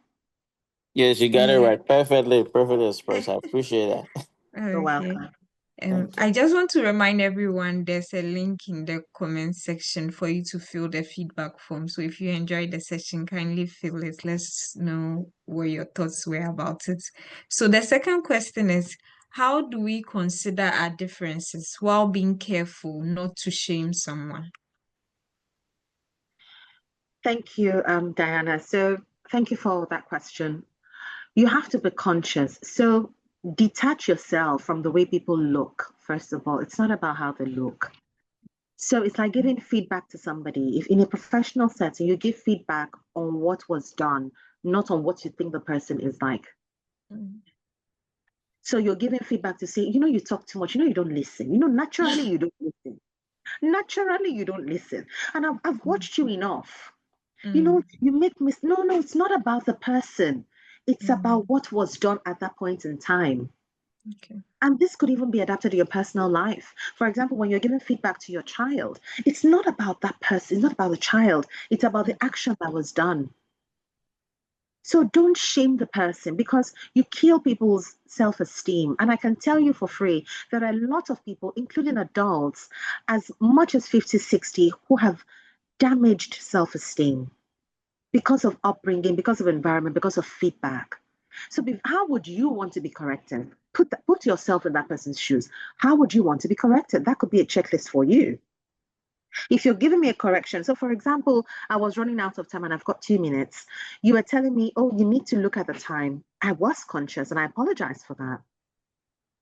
Yes, you got it Yeah. right. Perfectly expressed. I appreciate that. You're Okay. welcome. Thank you. I just want to remind everyone there's a link in the comment section for you to fill the feedback form. So if you enjoyed the session, kindly fill it. Let's know what your thoughts were about it. So the second question is, how do we consider our differences while being careful not to shame someone? Thank you, Diana. So thank you for that question. You have to be conscious. So detach yourself from the way people look, first of all. It's not about how they look. So it's like giving feedback to somebody. If in a professional setting, you give feedback on what was done, not on what you think the person is like. Mm. So you're giving feedback to say, you talk too much, you don't listen. Naturally, you don't listen. Naturally, you don't listen. And I've watched you enough. Mm. You make no, it's not about the person. It's about Mm. what was done at that point in time. Okay. And this could even be adapted to your personal life. For example, when you're giving feedback to your child, it's not about that person, it's not about the child, it's about the action that was done. So don't shame the person because you kill people's self esteem. And I can tell you for free, there are a lot of people, including adults, as much as 50, 60, who have damaged self esteem because of upbringing, because of environment, because of feedback. So how would you want to be corrected? Put yourself in that person's shoes. How would you want to be corrected? That could be a checklist for you. If you're giving me a correction, so for example, I was running out of time and I've got 2 minutes. You were telling me, oh, you need to look at the time. I was conscious and I apologize for that.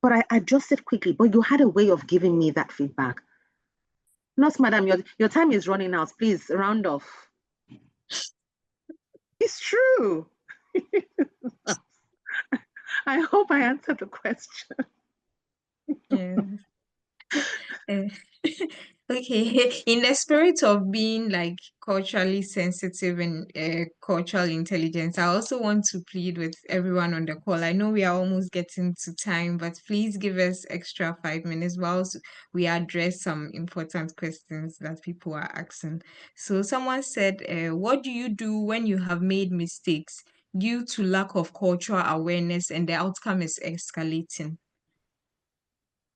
But I adjusted quickly, but you had a way of giving me that feedback. Nurse, madam, your time is running out. Please round off. It's true. I hope I answered the question. Yeah. Okay, in the spirit of being like culturally sensitive and cultural intelligence, I also want to plead with everyone on the call. I know we are almost getting to time, but please give us extra 5 minutes whilst we address some important questions that people are asking. So someone said, what do you do when you have made mistakes due to lack of cultural awareness and the outcome is escalating?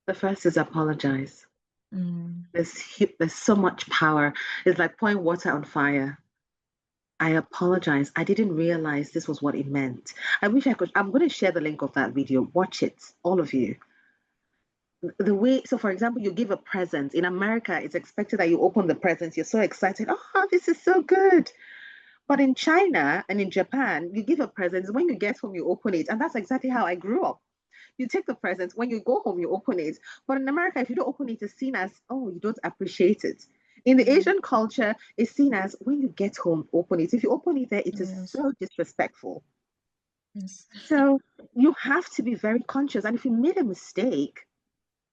The first is apologize. Mm. There's so much power. It's like pouring water on fire. I apologize. I didn't realize this was what it meant. I wish I could. I'm going to share the link of that video. Watch it, all of you. The way, so for example, you give a present. In America, it's expected that you open the present. You're so excited. Oh, this is so good. But in China and in Japan, you give a present. When you get home, you open it. And that's exactly how I grew up. You take the present. When you go home, you open it. But in America, if you don't open it, it's seen as, oh, you don't appreciate it. In the Asian culture, it's seen as when you get home, open it. If you open it there, it is Yes. so disrespectful. Yes. So you have to be very conscious. And if you made a mistake,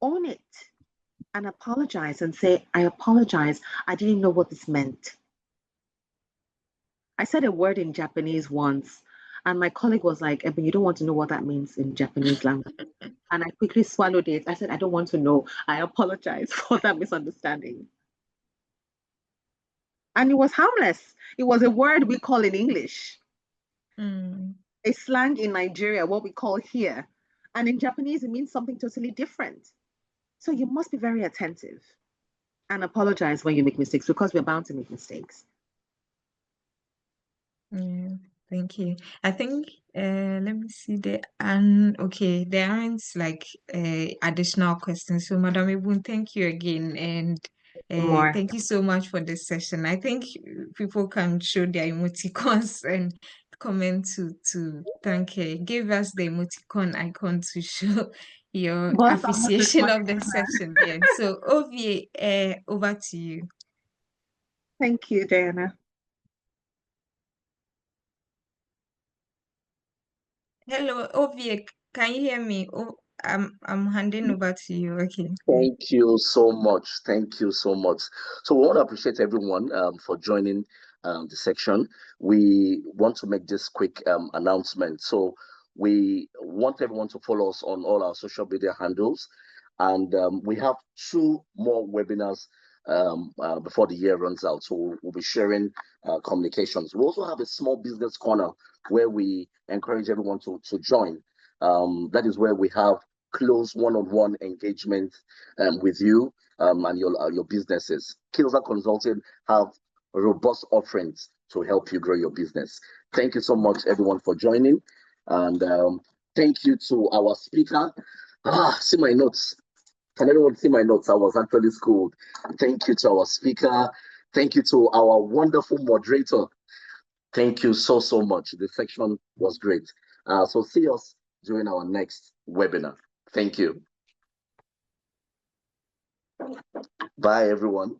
own it and apologize and say, I apologize. I didn't know what this meant. I said a word in Japanese once, and my colleague was like, but you don't want to know what that means in Japanese language. And I quickly swallowed it. I said, I don't want to know. I apologize for that misunderstanding. And it was harmless. It was a word we call in English, Mm. a slang in Nigeria, what we call here. And in Japanese, it means something totally different. So you must be very attentive and apologize when you make mistakes because we're bound to make mistakes. Yeah, thank you. I think let me see okay, there aren't like additional questions. So Madam Ebun, thank you again and More. thank you so much for this session. I think people can show their emoticons and comment to thank her. Give us the emoticon icon to show your Boss, I'm not appreciation of the responding. session. Yeah. So Ovie, over to you. Thank you, Diana. Hello, Ovie, can you hear me? Oh, I'm handing over to you. Okay. Thank you so much. Thank you so much. So we want to appreciate everyone for joining the section. We want to make this quick announcement. So we want everyone to follow us on all our social media handles. And we have 2 more webinars before the year runs out. So we'll be sharing communications. We also have a small business corner where we encourage everyone to join. That is where we have close one-on-one engagement with you and your businesses. Kilsah Consulting have robust offerings to help you grow your business. Thank you so much, everyone, for joining. And thank you to our speaker. See my notes. Can everyone see my notes? I was actually schooled. Thank you to our speaker. Thank you to our wonderful moderator. Thank you so much. The section was great. So see us during our next webinar. Thank you. Bye, everyone.